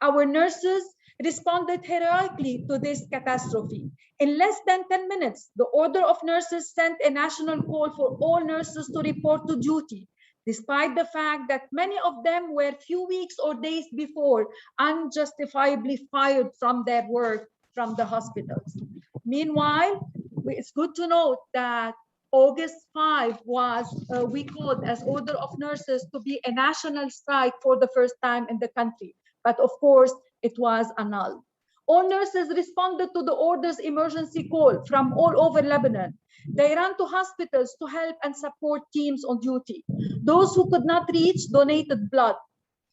Our nurses responded heroically to this catastrophe. In less than 10 minutes, the Order of Nurses sent a national call for all nurses to report to duty, despite the fact that many of them were few weeks or days before unjustifiably fired from their work from the hospitals. Meanwhile, it's good to note that August 5 was, we called as Order of Nurses to be a national strike for the first time in the country. But of course, it was annulled. All nurses responded to the order's emergency call from all over Lebanon. They ran to hospitals to help and support teams on duty. Those who could not reach donated blood.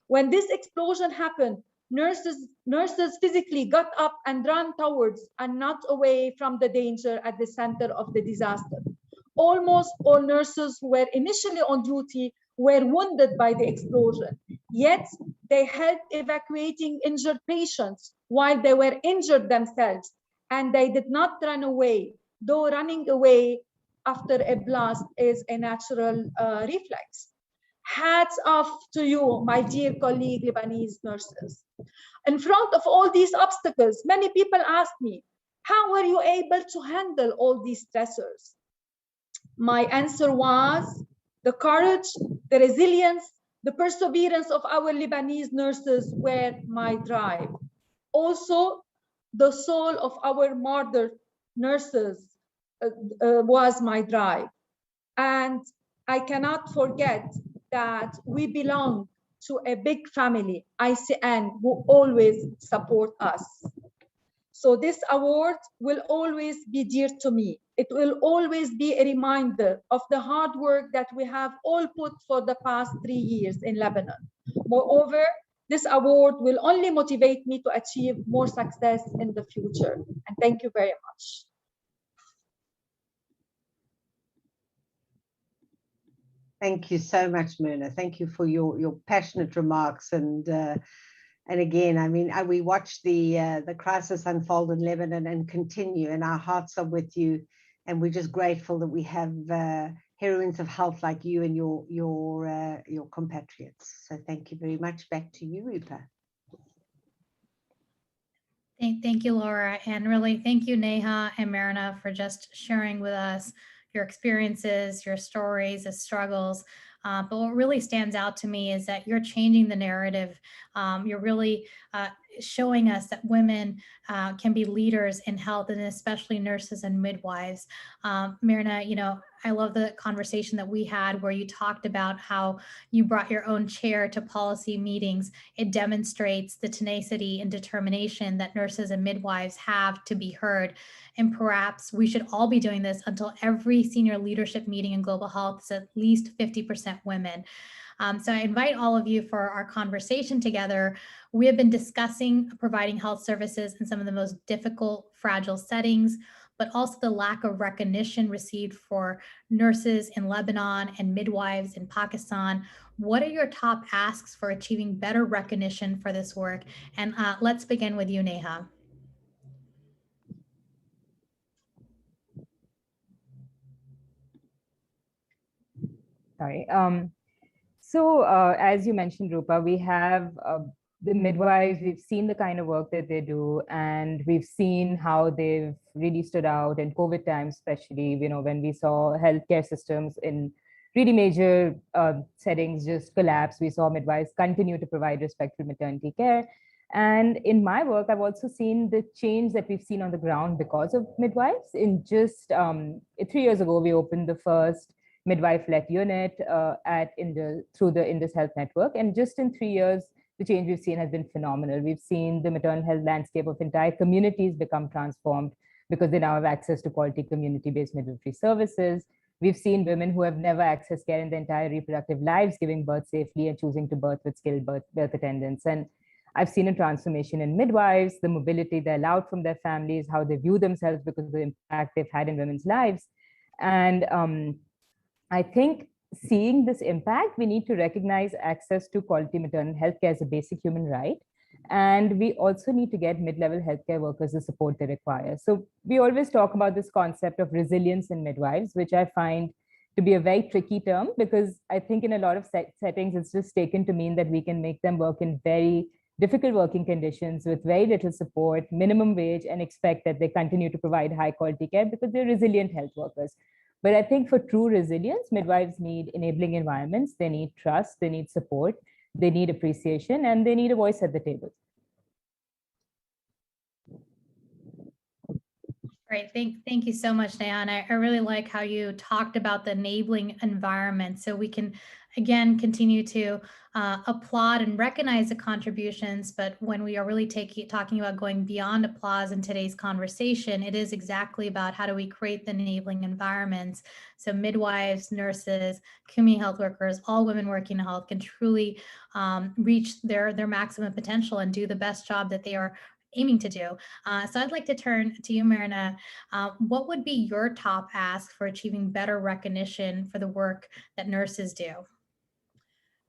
When this explosion happened, nurses physically got up and ran towards and not away from the danger at the center of the disaster. Almost all nurses who were initially on duty were wounded by the explosion, yet they helped evacuating injured patients while they were injured themselves, and they did not run away, though running away after a blast is a natural reflex. Hats off to you, my dear colleague Lebanese nurses. In front of all these obstacles, many people asked me, how were you able to handle all these stressors? My answer was the courage, the resilience, the perseverance of our Lebanese nurses were my drive. Also, the soul of our martyr nurses was my drive. And I cannot forget that we belong to a big family, ICN, who always support us. So this award will always be dear to me. It will always be a reminder of the hard work that we have all put for the past 3 years in Lebanon. Moreover, this award will only motivate me to achieve more success in the future. And thank you very much. Thank you so much, Myrna. Thank you for your passionate remarks. And again, I mean, we watched the crisis unfold in Lebanon and continue, and our hearts are with you. And we're just grateful that we have heroines of health like you and your compatriots. So thank you very much. Back to you, Rupa. Thank you, Laura. And really, thank you, Neha and Myrna, for just sharing with us your experiences, your stories, the struggles. But what really stands out to me is that you're changing the narrative. You're really showing us that women can be leaders in health, and especially nurses and midwives. Myrna, you know, I love the conversation that we had where you talked about how you brought your own chair to policy meetings. It demonstrates the tenacity and determination that nurses and midwives have to be heard. And perhaps we should all be doing this until every senior leadership meeting in global health is at least 50% women. So I invite all of you for our conversation together. We have been discussing providing health services in some of the most difficult, fragile settings, but also the lack of recognition received for nurses in Lebanon and midwives in Pakistan. What are your top asks for achieving better recognition for this work? And let's begin with you, Neha. Sorry. So as you mentioned, Rupa, we have the midwives. We've seen the kind of work that they do, and we've seen how they've really stood out in COVID times, especially, you know, when we saw healthcare systems in really major settings just collapse. We saw midwives continue to provide respectful maternity care. And in my work, I've also seen the change that we've seen on the ground because of midwives. In just 3 years ago, we opened the first midwife-led unit through the Indus Health Network. And just in 3 years, the change we've seen has been phenomenal. We've seen the maternal health landscape of entire communities become transformed because they now have access to quality community-based midwifery services. We've seen women who have never accessed care in their entire reproductive lives giving birth safely and choosing to birth with skilled birth attendants. And I've seen a transformation in midwives, the mobility they're allowed from their families, how they view themselves because of the impact they've had in women's lives. And I think seeing this impact, we need to recognize access to quality maternal health care as a basic human right. And we also need to get mid-level healthcare workers the support they require. So we always talk about this concept of resilience in midwives, which I find to be a very tricky term, because I think in a lot of settings, it's just taken to mean that we can make them work in very difficult working conditions with very little support, minimum wage, and expect that they continue to provide high quality care because they're resilient health workers. But I think for true resilience, midwives need enabling environments, they need trust, they need support, they need appreciation, and they need a voice at the table. Great. Thank you so much, Diana. I really like how you talked about the enabling environment so we can, again, continue to applaud and recognize the contributions. But when we are really talking about going beyond applause in today's conversation, it is exactly about how do we create the enabling environments so midwives, nurses, community health workers, all women working in health can truly reach their maximum potential and do the best job that they are aiming to do. So I'd like to turn to you, Marina. What would be your top ask for achieving better recognition for the work that nurses do?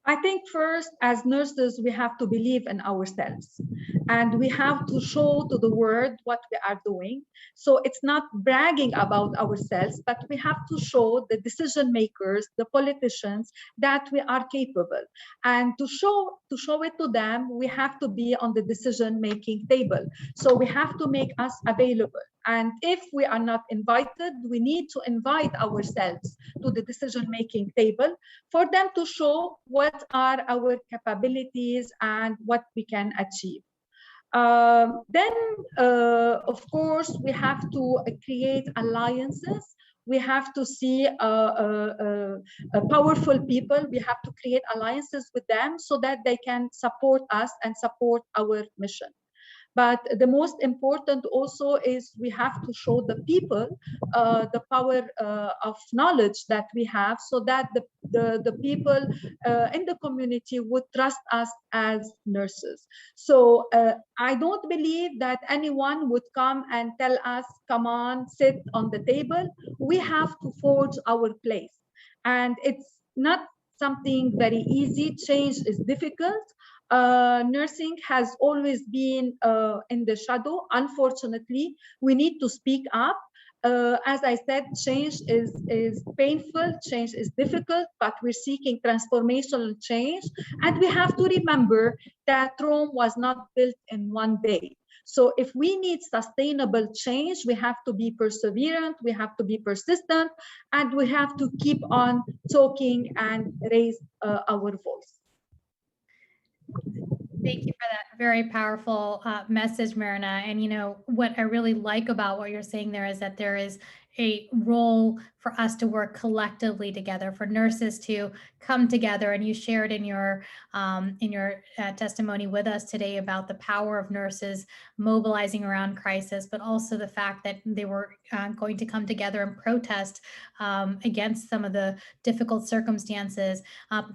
I think first, as nurses, we have to believe in ourselves and we have to show to the world what we are doing. So it's not bragging about ourselves, but we have to show the decision makers, the politicians, that we are capable. And to show it to them, we have to be on the decision-making table. So we have to make us available. And if we are not invited, we need to invite ourselves to the decision-making table for them to show what are our capabilities and what we can achieve. Then, of course, we have to create alliances. We have to see powerful people. We have to create alliances with them so that they can support us and support our mission. But the most important also is we have to show the people the power of knowledge that we have so that the people in the community would trust us as nurses. So I don't believe that anyone would come and tell us, come on, sit on the table. We have to forge our place. And it's not something very easy. Change is difficult. Nursing has always been in the shadow. Unfortunately, we need to speak up. As I said, change is painful, change is difficult, but we're seeking transformational change. And we have to remember that Rome was not built in one day. So if we need sustainable change, we have to be perseverant, we have to be persistent, and we have to keep on talking and raise our voice. Thank you for that very powerful message, Marina. And you know, what I really like about what you're saying there is that there is a role for us to work collectively together, for nurses to come together. And you shared in your testimony with us today about the power of nurses mobilizing around crisis, but also the fact that they were going to come together and protest against some of the difficult circumstances.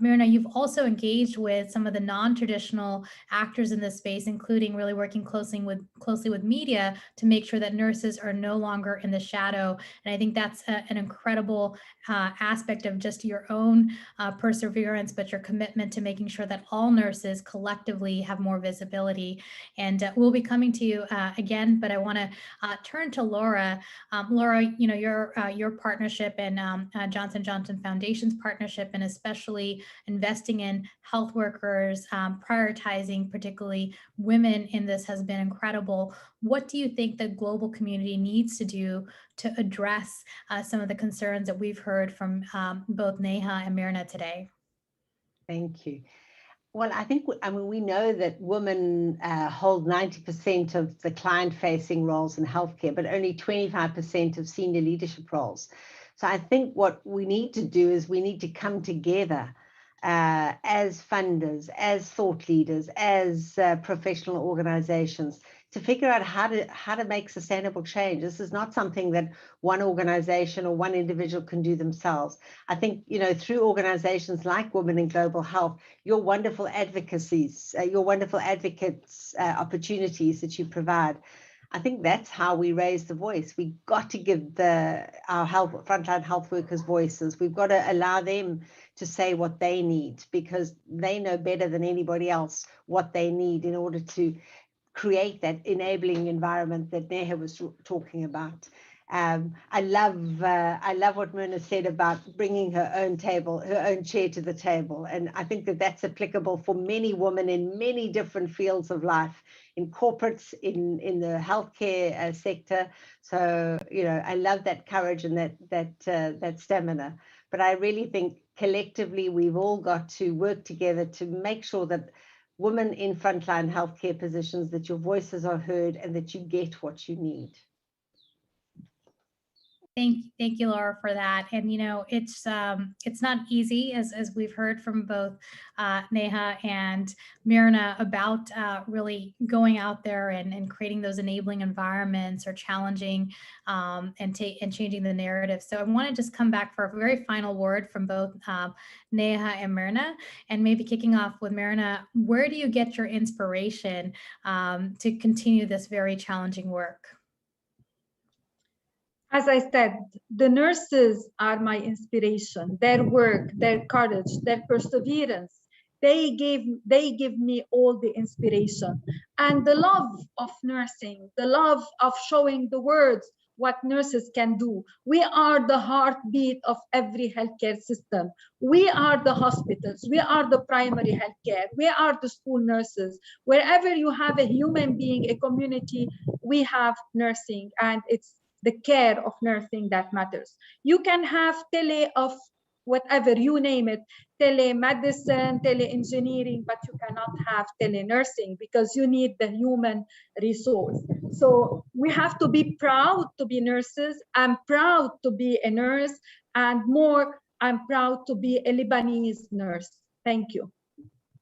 Marina, you've also engaged with some of the non-traditional actors in this space, including really working closely with media to make sure that nurses are no longer in the shadow. And I think that's an incredible aspect of just your own perseverance, but your commitment to making sure that all nurses collectively have more visibility. And we'll be coming to you again, but I want to turn to Laura. Laura, you know, your partnership and Johnson & Johnson Foundation's partnership, and especially investing in health workers, prioritizing particularly women in this has been incredible. What do you think the global community needs to do to address some of the concerns that we've heard from both Neha and Marina today? Thank you. Well, I think, I mean, we know that women hold 90% of the client-facing roles in healthcare, but only 25% of senior leadership roles. So I think what we need to do is we need to come together as funders, as thought leaders, as professional organizations to figure out how to make sustainable change. This is not something that one organization or one individual can do themselves. I think, you know, through organizations like Women in Global Health, your wonderful advocacies, your wonderful advocates opportunities that you provide, I think that's how we raise the voice. We've got to give our frontline health workers voices. We've got to allow them to say what they need, because they know better than anybody else what they need in order to create that enabling environment that Neha was talking about. I love what Myrna said about bringing her own chair to the table. And I think that that's applicable for many women in many different fields of life, in corporates, in the healthcare sector. So, I love that courage and that stamina. But I really think collectively, we've all got to work together to make sure that women in frontline healthcare positions, that your voices are heard and that you get what you need. Thank you, Laura, for that. And it's not easy, as we've heard from both Neha and Myrna, about really going out there and creating those enabling environments, or challenging and changing the narrative. So I want to just come back for a very final word from both Neha and Myrna, and maybe kicking off with Myrna. Where do you get your inspiration to continue this very challenging work? As I said, the nurses are my inspiration. Their work, their courage, their perseverance, they give me all the inspiration. And the love of nursing, the love of showing the world what nurses can do. We are the heartbeat of every healthcare system. We are the hospitals. We are the primary healthcare. We are the school nurses. Wherever you have a human being, a community, we have nursing, and it's the care of nursing that matters. You can have tele of whatever, you name it, telemedicine, tele-engineering, but you cannot have tele-nursing, because you need the human resource. So we have to be proud to be nurses. I'm proud to be a nurse, and more, I'm proud to be a Lebanese nurse. Thank you.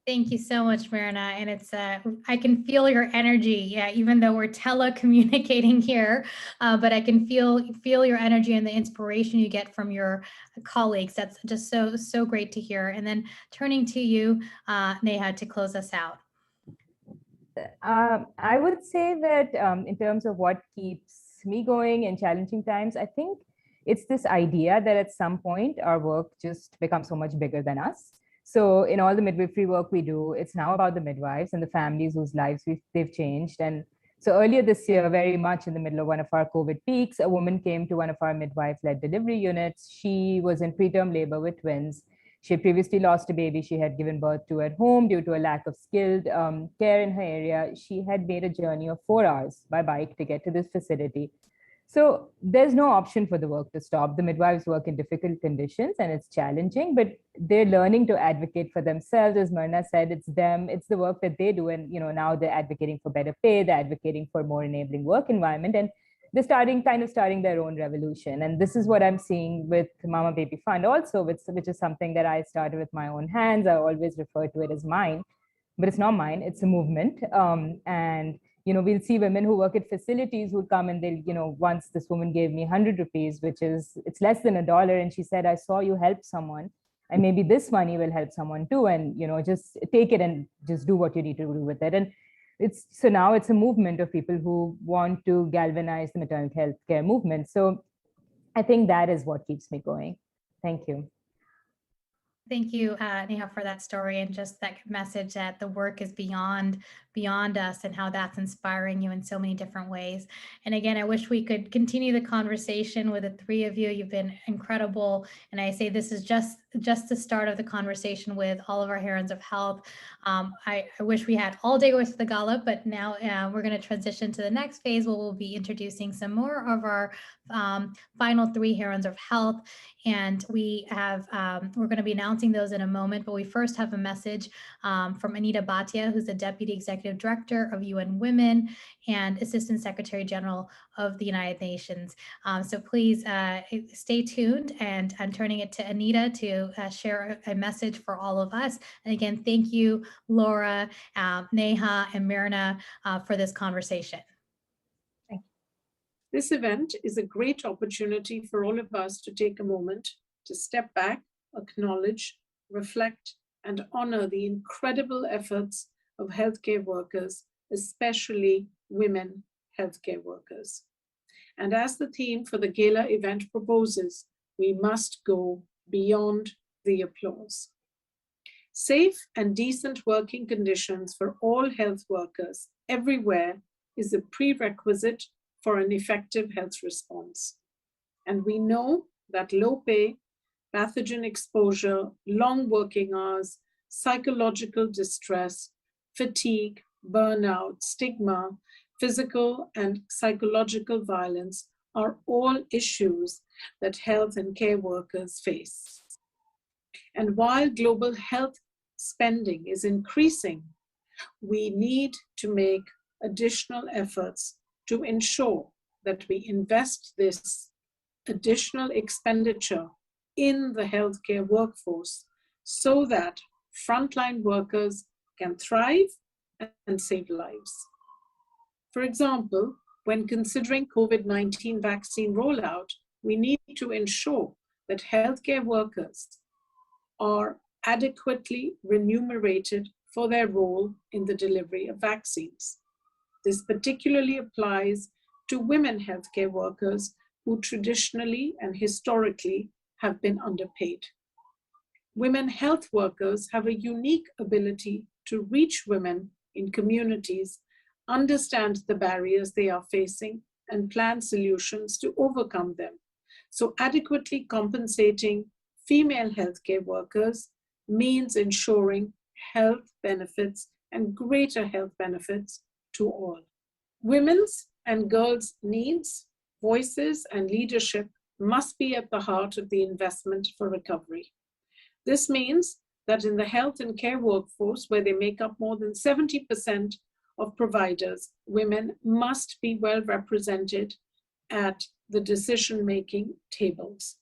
Thank you so much, Myrna. And it's I can feel your energy. Yeah, even though we're telecommunicating here, but I can feel your energy and the inspiration you get from your colleagues. That's just so great to hear. And then turning to you, Neha, to close us out. I would say that in terms of what keeps me going in challenging times, I think it's this idea that at some point our work just becomes so much bigger than us. So in all the midwifery work we do, it's now about the midwives and the families whose lives they've changed. And so earlier this year, very much in the middle of one of our COVID peaks, a woman came to one of our midwife-led delivery units. She was in preterm labor with twins. She had previously lost a baby she had given birth to at home due to a lack of skilled care in her area. She had made a journey of 4 hours by bike to get to this facility. So there's no option for the work to stop. The midwives work in difficult conditions and it's challenging, but they're learning to advocate for themselves. As Myrna said, it's the work that they do. And now they're advocating for better pay, they're advocating for more enabling work environment, and they're starting their own revolution. And this is what I'm seeing with Mama Baby Fund also, which is something that I started with my own hands. I always refer to it as mine, but it's not mine, it's a movement. And we'll see women who work at facilities who come and they'll, once this woman gave me 100 rupees, it's less than $1. And she said, I saw you help someone, and maybe this money will help someone too. And, just take it and just do what you need to do with it. And now it's a movement of people who want to galvanize the maternal health care movement. So I think that is what keeps me going. Thank you. Thank you, Neha, for that story and just that message that the work is beyond us, and how that's inspiring you in so many different ways. And again, I wish we could continue the conversation with the three of you. You've been incredible. And I say this is just the start of the conversation with all of our Heroines of Health. I wish we had all day with the gala, but now we're going to transition to the next phase where we'll be introducing some more of our final 3 Heroines of Health. And we're going to be announcing those in a moment, but we first have a message from Anita Bhatia, who's the Deputy Executive Director of UN Women and Assistant Secretary General of the United Nations. So please stay tuned, and I'm turning it to Anita to share a message for all of us. And again, thank you, Laura, Neha, and Myrna for this conversation. This event is a great opportunity for all of us to take a moment to step back, acknowledge, reflect, and honor the incredible efforts of healthcare workers, especially women healthcare workers. And as the theme for the gala event proposes, we must go beyond the applause. Safe and decent working conditions for all health workers everywhere is a prerequisite for an effective health response. And we know that low pay, pathogen exposure, long working hours, psychological distress, fatigue, burnout, stigma, physical and psychological violence are all issues that health and care workers face. And while global health spending is increasing, we need to make additional efforts to ensure that we invest this additional expenditure in the healthcare workforce so that frontline workers can thrive and save lives. For example, when considering COVID-19 vaccine rollout, we need to ensure that healthcare workers are adequately remunerated for their role in the delivery of vaccines. This particularly applies to women healthcare workers who traditionally and historically have been underpaid. Women health workers have a unique ability to reach women in communities, understand the barriers they are facing, and plan solutions to overcome them. So adequately compensating female healthcare workers means ensuring health benefits and greater health benefits to all. Women's and girls' needs, voices, and leadership must be at the heart of the investment for recovery. This means that in the health and care workforce, where they make up more than 70% of providers, women must be well represented at the decision-making tables.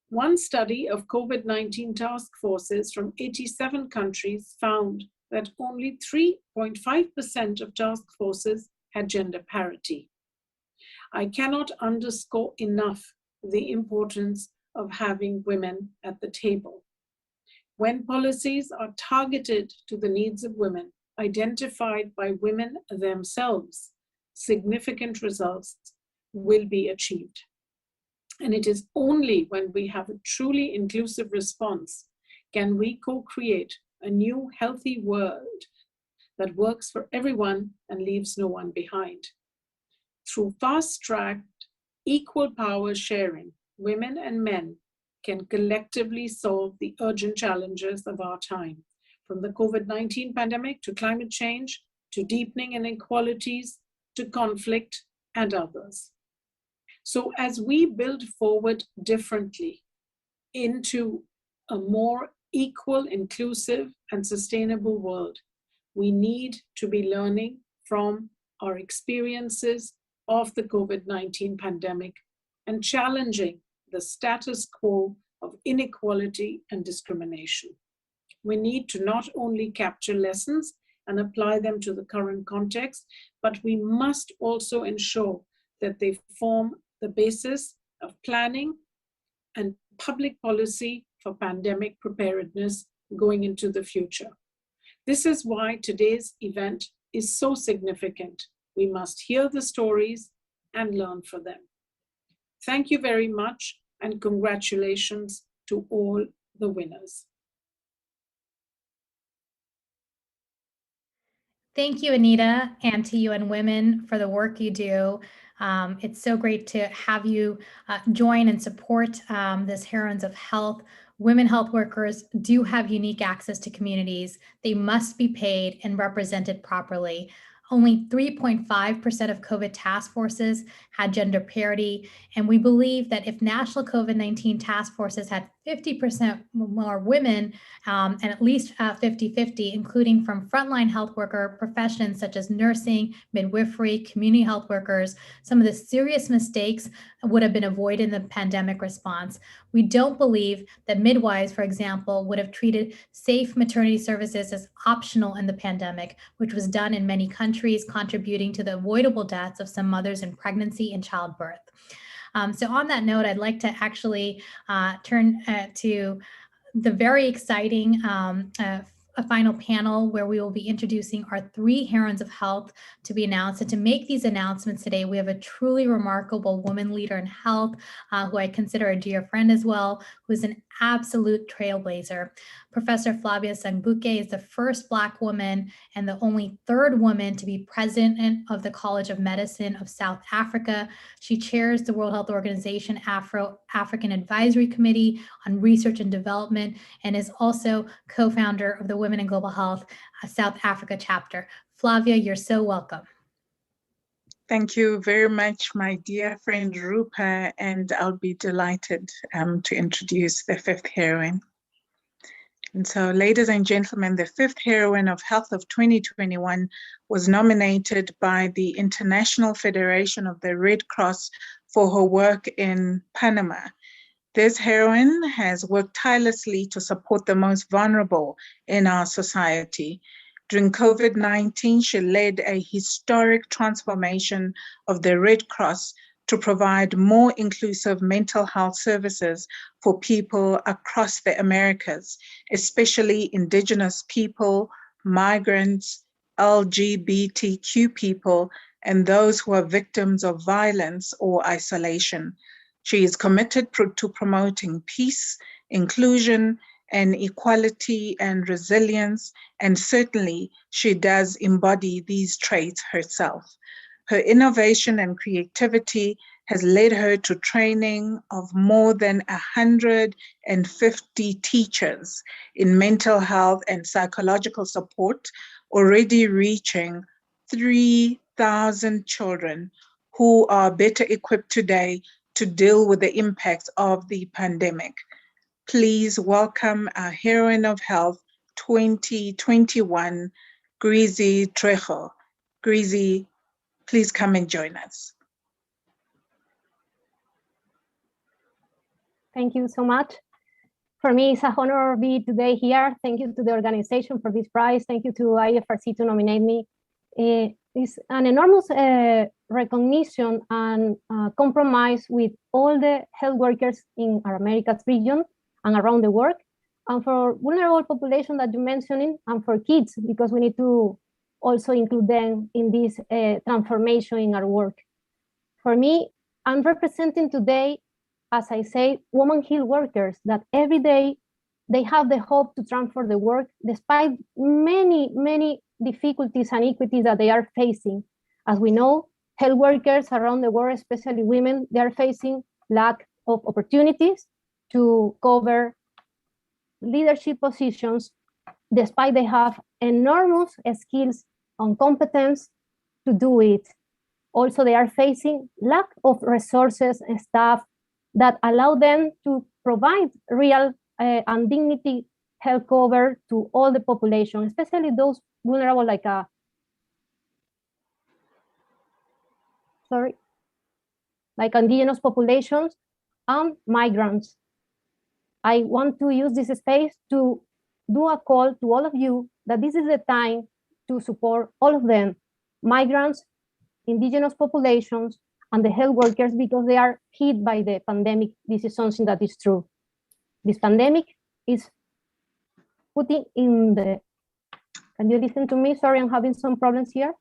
One study of COVID-19 task forces from 87 countries found that only 3.5% of task forces had gender parity. I cannot underscore enough the importance of having women at the table. When policies are targeted to the needs of women, identified by women themselves, significant results will be achieved. And it is only when we have a truly inclusive response can we co-create a new healthy world that works for everyone and leaves no one behind. Through fast-tracked equal power sharing, women and men can collectively solve the urgent challenges of our time, from the COVID-19 pandemic to climate change, to deepening inequalities, to conflict and others. So as we build forward differently into a more equal, inclusive, and sustainable world, we need to be learning from our experiences of the COVID-19 pandemic and challenging the status quo of inequality and discrimination. We need to not only capture lessons and apply them to the current context, but we must also ensure that they form the basis of planning and public policy for pandemic preparedness going into the future. This is why today's event is so significant. We must hear the stories and learn from them. Thank you very much, and congratulations to all the winners. Thank you, Anita, and to UN Women for the work you do. It's so great to have you join and support this Heroines of Health. Women health workers do have unique access to communities. They must be paid and represented properly. Only 3.5% of COVID task forces had gender parity, and we believe that if national COVID-19 task forces had 50% more women and at least 50-50, including from frontline health worker professions such as nursing, midwifery, community health workers, some of the serious mistakes would have been avoided in the pandemic response. We don't believe that midwives, for example, would have treated safe maternity services as optional in the pandemic, which was done in many countries, contributing to the avoidable deaths of some mothers in pregnancy and childbirth. So on that note, I'd like to actually turn to the very exciting a final panel where we will be introducing our 3 Heroines of Health to be announced. And to make these announcements today, we have a truly remarkable woman leader in health, who I consider a dear friend as well, who's an absolute trailblazer. Professor Flavia Sangbuke is the first Black woman and the only 3rd woman to be president of the College of Medicine of South Africa. She chairs the World Health Organization African Advisory Committee on Research and Development, and is also co-founder of the Women in Global Health South Africa chapter. Flavia, you're so welcome. Thank you very much, my dear friend Rupa, and I'll be delighted to introduce the 5th heroine. And so, ladies and gentlemen, the 5th Heroine of Health of 2021 was nominated by the International Federation of the Red Cross for her work in Panama. This heroine has worked tirelessly to support the most vulnerable in our society. During COVID-19, she led a historic transformation of the Red Cross to provide more inclusive mental health services for people across the Americas, especially Indigenous people, migrants, LGBTQ people, and those who are victims of violence or isolation. She is committed to promoting peace, inclusion, and equality and resilience, and certainly she does embody these traits herself. Her innovation and creativity has led her to training of more than 150 teachers in mental health and psychological support, already reaching 3,000 children who are better equipped today to deal with the impacts of the pandemic. Please welcome our Heroine of Health 2021, Grizi Trejo. Grizi, please come and join us. Thank you so much. For me, it's an honor to be today here. Thank you to the organization for this prize. Thank you to IFRC to nominate me. It's an enormous recognition and compromise with all the health workers in our Americas region and around the world, and for vulnerable population that you're mentioning, and for kids, because we need to also include them in this transformation in our work. For me, I'm representing today, as I say, women health workers that every day they have the hope to transform the work despite many difficulties and inequities that they are facing. As we know, health workers around the world, especially women, they are facing lack of opportunities to cover leadership positions, despite they have enormous skills and competence to do it. Also, they are facing lack of resources and staff that allow them to provide real and dignity health cover to all the population, especially those vulnerable like indigenous populations and migrants. I want to use this space to do a call to all of you that this is the time to support all of them, migrants, indigenous populations, and the health workers, because they are hit by the pandemic. This is something that is true. This pandemic is putting in the, can you listen to me? Sorry, I'm having some problems here.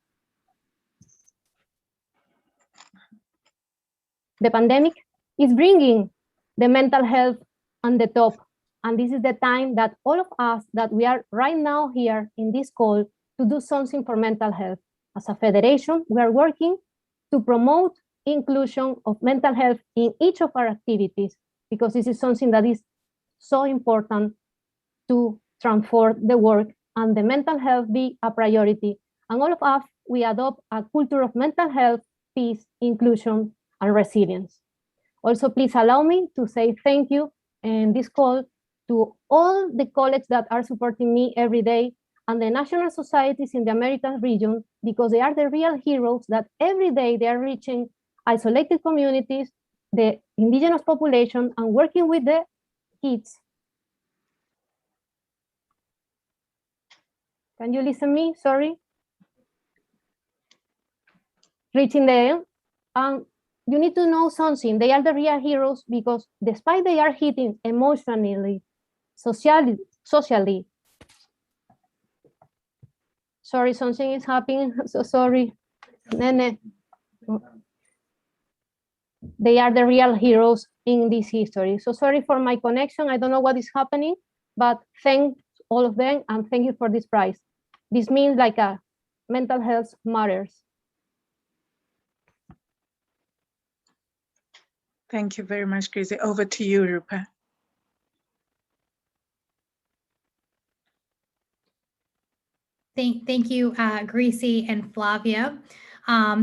The pandemic is bringing the mental health on the top. And this is the time that all of us that we are right now here in this call to do something for mental health. As a federation, we are working to promote inclusion of mental health in each of our activities, because this is something that is so important to transform the work and the mental health be a priority. And all of us, we adopt a culture of mental health, peace, inclusion, and resilience. Also, please allow me to say thank you in this call to all the colleagues that are supporting me every day and the national societies in the American region, because they are the real heroes that every day they are reaching isolated communities, the indigenous population, and working with the kids. Can you listen to me? Sorry. Reaching them. You need to know something. They are the real heroes because despite they are hitting emotionally, socially, Sorry, something is happening. So sorry. Nene. They are the real heroes in this history. So sorry for my connection. I don't know what is happening, but thank all of them and thank you for this prize. This means like a mental health matters. Thank you very much, Gracie. Over to you, Rupa. Thank you, Gracie and Flavia. On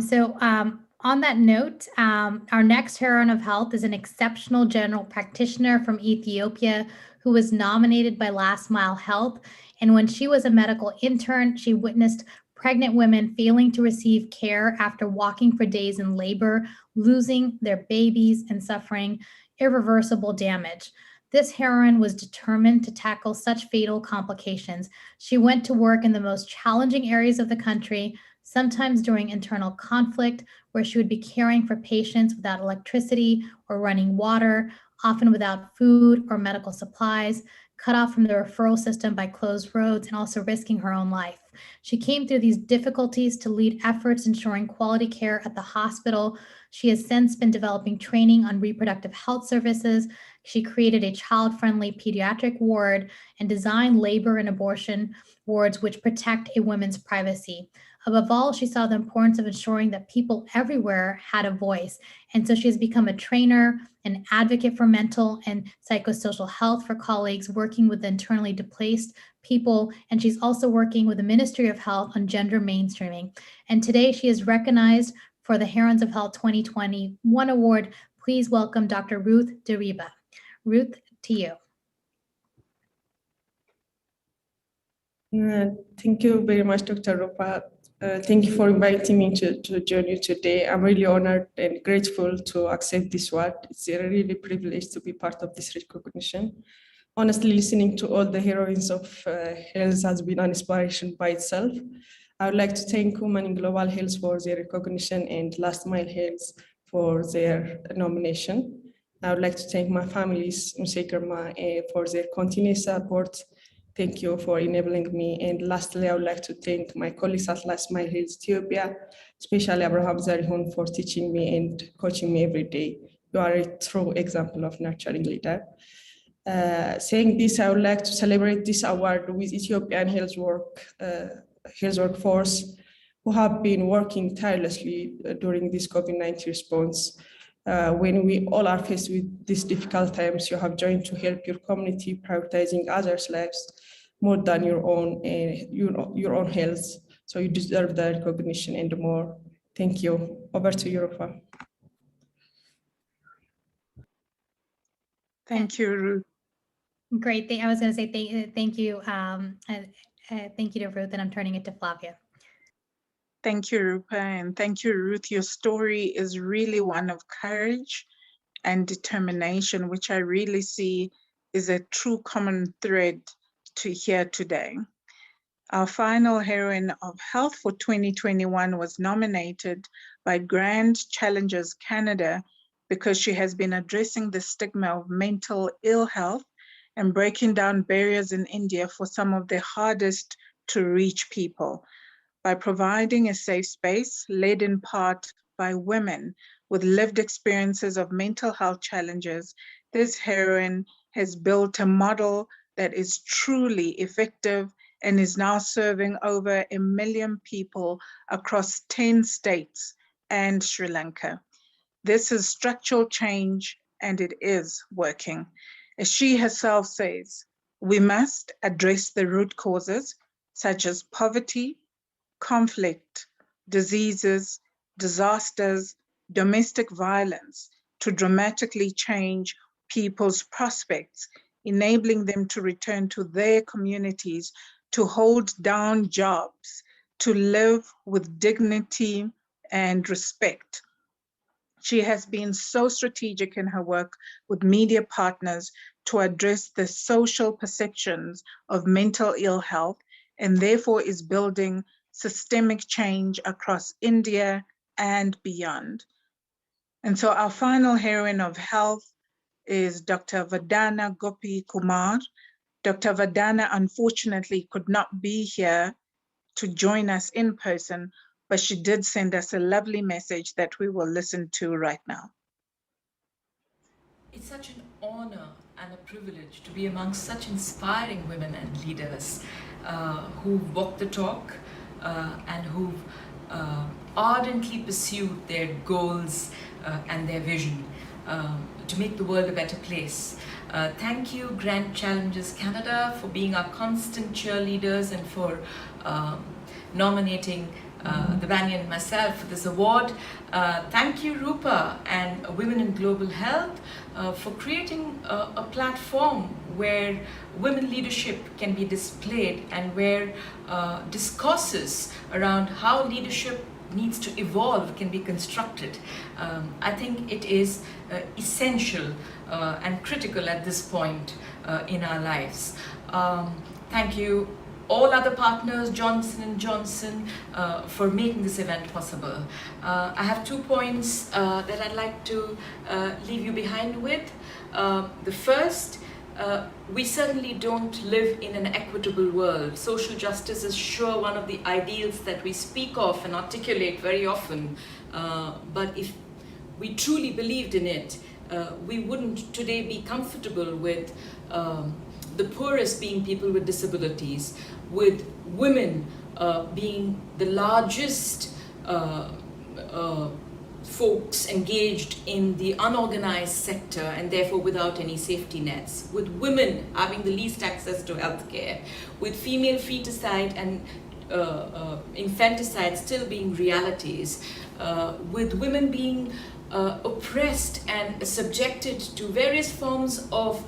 that note, our next heroine of health is an exceptional general practitioner from Ethiopia who was nominated by Last Mile Health. And when she was a medical intern, she witnessed pregnant women failing to receive care after walking for days in labor, losing their babies, and suffering irreversible damage. This heroine was determined to tackle such fatal complications. She went to work in the most challenging areas of the country, sometimes during internal conflict, where she would be caring for patients without electricity or running water, often without food or medical supplies, cut off from the referral system by closed roads, and also risking her own life. She came through these difficulties to lead efforts ensuring quality care at the hospital. She has since been developing training on reproductive health services. She created a child-friendly pediatric ward and designed labor and abortion wards which protect a woman's privacy. Above all, she saw the importance of ensuring that people everywhere had a voice. And so she has become a trainer, an advocate for mental and psychosocial health for colleagues working with internally displaced people. And she's also working with the Ministry of Health on gender mainstreaming. And today she is recognized for the Heroines of Health 2021 award. Please welcome Dr. Ruth Diriba. Ruth, to you. Thank you very much, Dr. Rupa. Thank you for inviting me to join you today. I'm really honored and grateful to accept this award. It's a really privilege to be part of this recognition. Honestly, listening to all the heroines of health has been an inspiration by itself. I would like to thank Women in Global Health for their recognition and Last Mile Health for their nomination. I would like to thank my families, Msekerma, for their continuous support. Thank you for enabling me. And lastly, I would like to thank my colleagues at Last Mile Health Ethiopia, especially Abraham Zarihun, for teaching me and coaching me every day. You are a true example of nurturing leader. Saying this, I would like to celebrate this award with Ethiopian health workforce who have been working tirelessly during this COVID-19 response. When we all are faced with these difficult times, you have joined to help your community, prioritizing others' lives more than your own health. So you deserve the recognition and more. Thank you. Over to you, Rupa. Thank you, Ruth. Great. I was going to say thank you. Thank you to Ruth, and I'm turning it to Flavia. Thank you, Rupa, and thank you, Ruth. Your story is really one of courage and determination, which I really see is a true common thread to hear today. Our final Heroine of Health for 2021 was nominated by Grand Challengers Canada because she has been addressing the stigma of mental ill health and breaking down barriers in India for some of the hardest to reach people. By providing a safe space led in part by women with lived experiences of mental health challenges, this heroine has built a model that is truly effective and is now serving over 1 million people across 10 states and Sri Lanka. This is structural change and it is working. As she herself says, we must address the root causes such as poverty, conflict, diseases, disasters, domestic violence to dramatically change people's prospects, enabling them to return to their communities, to hold down jobs, to live with dignity and respect. She has been so strategic in her work with media partners to address the social perceptions of mental ill health, and therefore is building systemic change across India and beyond. And so our final heroine of health is Dr. Vadana Gopikumar. Dr. Vadana unfortunately could not be here to join us in person, but she did send us a lovely message that we will listen to right now. It's such an honor and a privilege to be amongst such inspiring women and leaders who've walked the talk and who've ardently pursued their goals and their vision to make the world a better place. Thank you, Grand Challenges Canada, for being our constant cheerleaders and for nominating the Banyan and myself for this award. Thank you, Rupa and Women in Global Health for creating a platform where women leadership can be displayed and where discourses around how leadership needs to evolve can be constructed. I think it is essential and critical at this point in our lives. Thank you all other partners, Johnson & Johnson, for making this event possible. I have 2 points that I'd like to leave you behind with. The first, we certainly don't live in an equitable world. Social justice is sure one of the ideals that we speak of and articulate very often, but if we truly believed in it, we wouldn't today be comfortable with the poorest being people with disabilities, with women being the largest folks engaged in the unorganized sector and therefore without any safety nets, with women having the least access to healthcare, with female feticide and infanticide still being realities, with women being oppressed and subjected to various forms of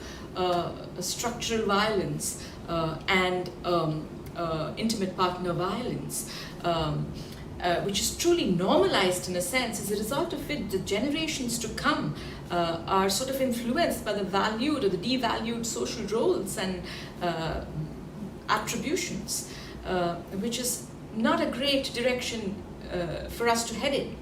structural violence and intimate partner violence, which is truly normalized in a sense. As a result of it, the generations to come are sort of influenced by the valued or the devalued social roles and attributions, which is not a great direction for us to head in.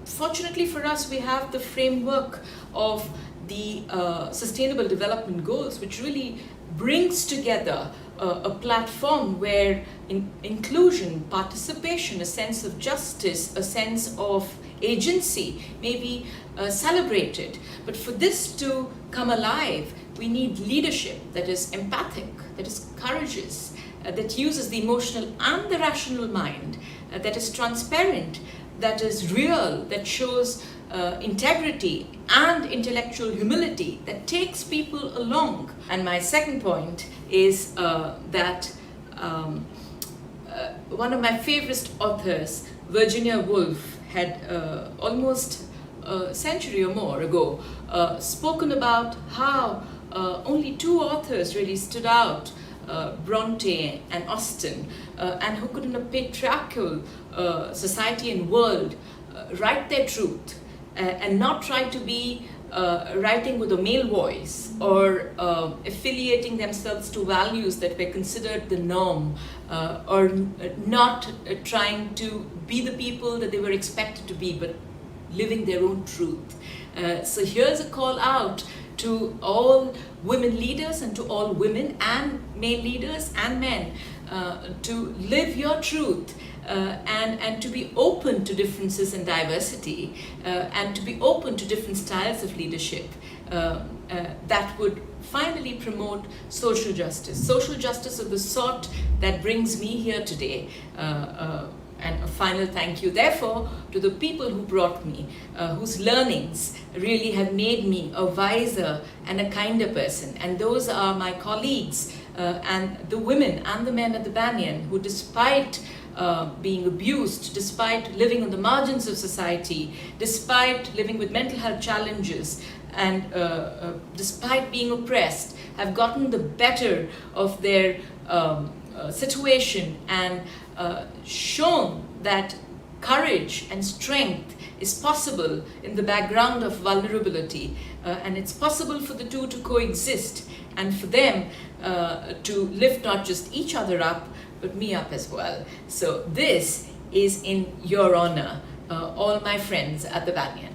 Fortunately for us, we have the framework of the Sustainable Development Goals, which really brings together a platform where inclusion, participation, a sense of justice, a sense of agency may be celebrated. But for this to come alive, we need leadership that is empathic, that is courageous, that uses the emotional and the rational mind, that is transparent, that is real, that shows integrity and intellectual humility, that takes people along. And my second point is that one of my favorite authors, Virginia Woolf, had almost a century or more ago spoken about how only 2 authors really stood out, Bronte and Austen, and who could in a patriarchal society and world write their truth and not try to be writing with a male voice or affiliating themselves to values that were considered the norm, or not trying to be the people that they were expected to be, but living their own truth. So here's a call out to all women leaders and to all women and male leaders and men to live your truth and to be open to differences and diversity and to be open to different styles of leadership that would finally promote social justice of the sort that brings me here today. And a final thank you, therefore, to the people who brought me, whose learnings really have made me a wiser and a kinder person. And those are my colleagues and the women and the men at the Banyan who, despite being abused, despite living on the margins of society, despite living with mental health challenges, and despite being oppressed, have gotten the better of their situation and shown that courage and strength is possible in the background of vulnerability, and it's possible for the two to coexist and for them to lift not just each other up but me up as well. So this is in your honor, all my friends at the Banyan.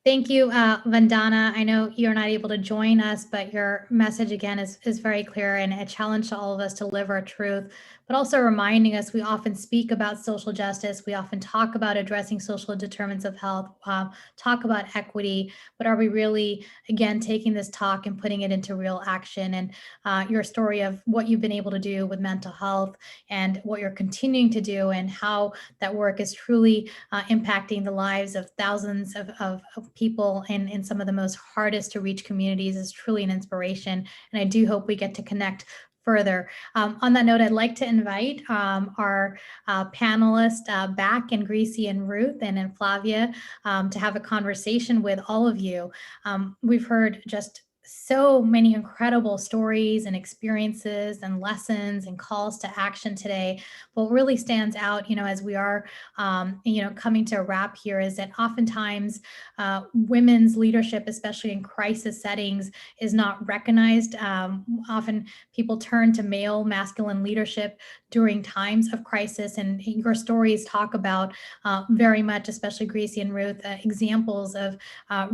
Thank you, Vandana. I know you're not able to join us, but your message again is very clear and a challenge to all of us to live our truth, but also reminding us we often speak about social justice. We often talk about addressing social determinants of health, talk about equity, but are we really, again, taking this talk and putting it into real action? And your story of what you've been able to do with mental health and what you're continuing to do and how that work is truly impacting the lives of thousands of people in some of the most hardest to reach communities is truly an inspiration. And I do hope we get to connect further. On that note, I'd like to invite our panelists back in Greasy and Ruth and in Flavia to have a conversation with all of you. We've heard just so many incredible stories and experiences and lessons and calls to action today. What really stands out, as we are, coming to a wrap here is that oftentimes women's leadership, especially in crisis settings, is not recognized. Often people turn to male masculine leadership during times of crisis, and your stories talk about very much, especially Greasy and Ruth, examples of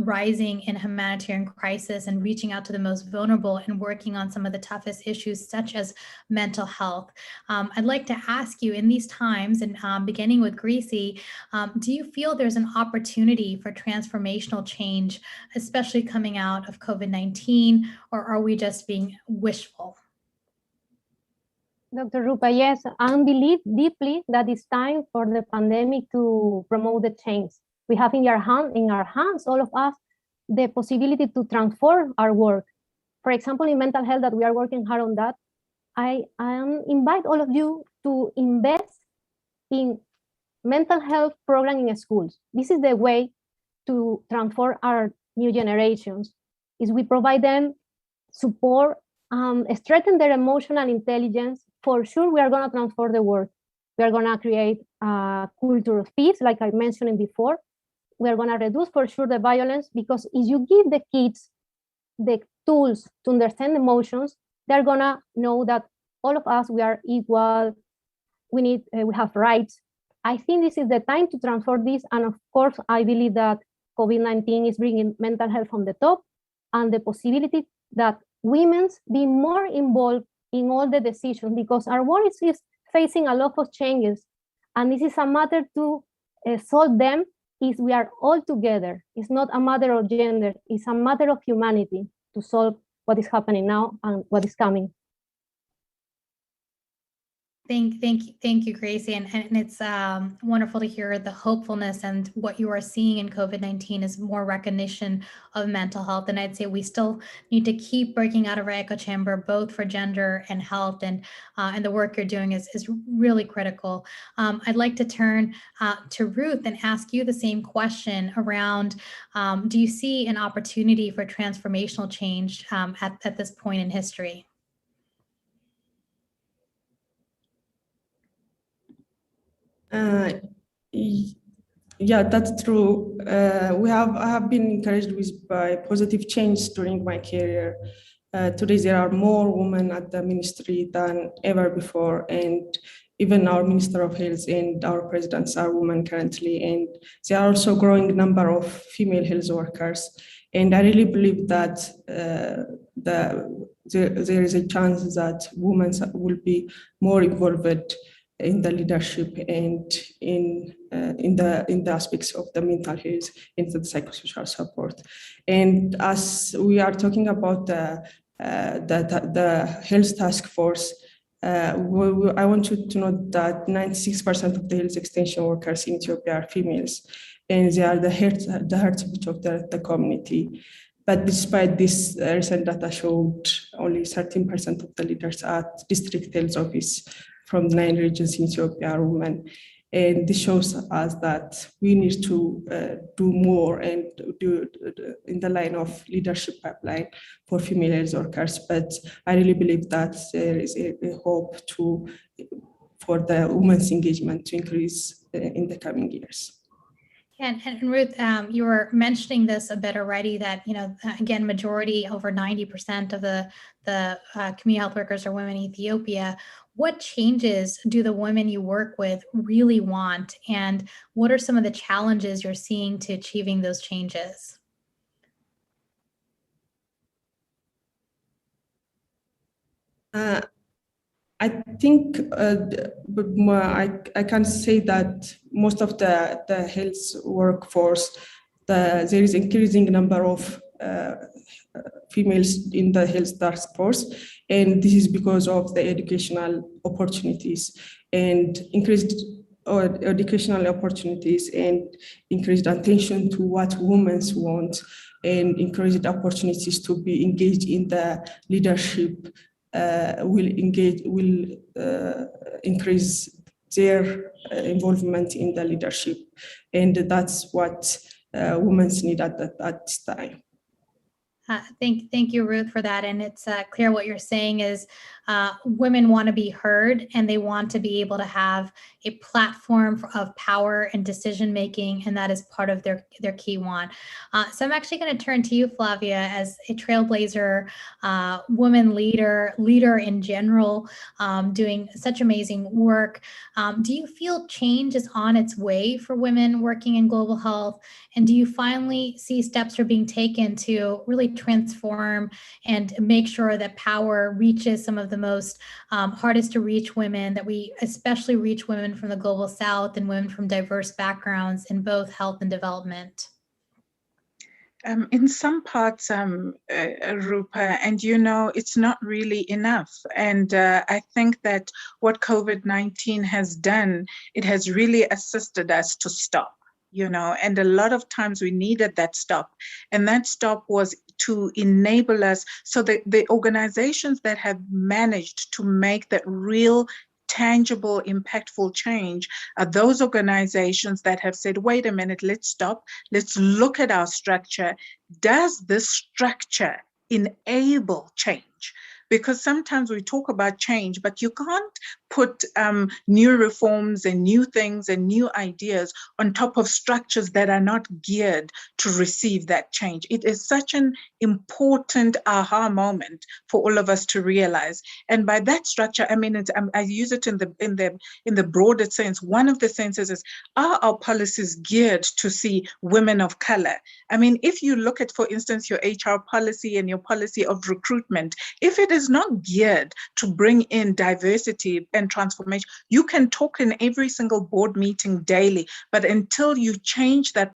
rising in humanitarian crisis and reaching out to the most vulnerable and working on some of the toughest issues, such as mental health. I'd like to ask you in these times, and beginning with Greasy, do you feel there's an opportunity for transformational change, especially coming out of COVID-19, or are we just being wishful? Dr. Rupa, yes, I believe deeply that it's time for the pandemic to promote the change. We have in our hands, all of us, the possibility to transform our work. For example, in mental health, that we are working hard on that. I invite all of you to invest in mental health program in schools. This is the way to transform our new generations, is we provide them support, strengthen their emotional intelligence. For sure, we are going to transform the world. We are going to create a culture of peace, like I mentioned before. We are going to reduce for sure the violence, because if you give the kids the tools to understand emotions, they're going to know that all of us, we are equal. We have rights. I think this is the time to transform this. And of course, I believe that COVID-19 is bringing mental health from the top, and the possibility that women be more involved in all the decisions, because our world is facing a lot of changes. And this is a matter to solve them is we are all together. It's not a matter of gender, it's a matter of humanity to solve what is happening now and what is coming. Thank you, Gracie. And it's wonderful to hear the hopefulness, and what you are seeing in COVID-19 is more recognition of mental health. And I'd say we still need to keep breaking out of our echo chamber, both for gender and health, and the work you're doing is really critical. I'd like to turn to Ruth and ask you the same question around, do you see an opportunity for transformational change at this point in history? Yeah, that's true. I have been encouraged by positive change during my career. Today, there are more women at the ministry than ever before, and even our Minister of Health and our presidents are women currently, and there are also growing number of female health workers. And I really believe that there is a chance that women will be more involved in the leadership and in the aspects of the mental health and the psychosocial support. And as we are talking about the health task force, I want you to know that 96% of the health extension workers in Ethiopia are females, and they are the heartbeat of the community. But despite this, recent data showed only 13% of the leaders at district health office from 9 regions in Ethiopia are women. And this shows us that we need to do more and do in the line of leadership pipeline for female health workers. But I really believe that there is a hope for the women's engagement to increase in the coming years. And Ruth, you were mentioning this a bit already, that, again, majority, over 90% of the community health workers are women in Ethiopia. What changes do the women you work with really want? And what are some of the challenges you're seeing to achieving those changes? I think I can say that most of the health workforce, there is increasing number of females in the health task force, and this is because of the educational opportunities and increased educational opportunities and increased attention to what women want and increased opportunities to be engaged in the leadership will increase their involvement in the leadership, and that's what women need at this time. Thank you, Ruth, for that. And it's clear what you're saying is women want to be heard, and they want to be able to have a platform of power and decision making, and that is part of their key want. So I'm actually going to turn to you, Flavia, as a trailblazer, woman leader in general, doing such amazing work. Do you feel change is on its way for women working in global health? And do you finally see steps are being taken to really transform and make sure that power reaches some of the most hardest to reach women, that we especially reach women from the global south and women from diverse backgrounds in both health and development? In some parts, Rupa, and it's not really enough. And I think that what COVID-19 has done, it has really assisted us to stop. And a lot of times we needed that stop. And that stop was to enable us, so that the organizations that have managed to make that real, tangible, impactful change are those organizations that have said, wait a minute, let's stop, let's look at our structure. Does this structure enable change? Because sometimes we talk about change, but you can't put new reforms and new things and new ideas on top of structures that are not geared to receive that change. It is such an important aha moment for all of us to realize. And by that structure, I mean, I use it in the broader sense. One of the senses is, are our policies geared to see women of color? I mean, if you look at, for instance, your HR policy and your policy of recruitment, if it is not geared to bring in diversity and transformation, you can talk in every single board meeting daily, but until you change that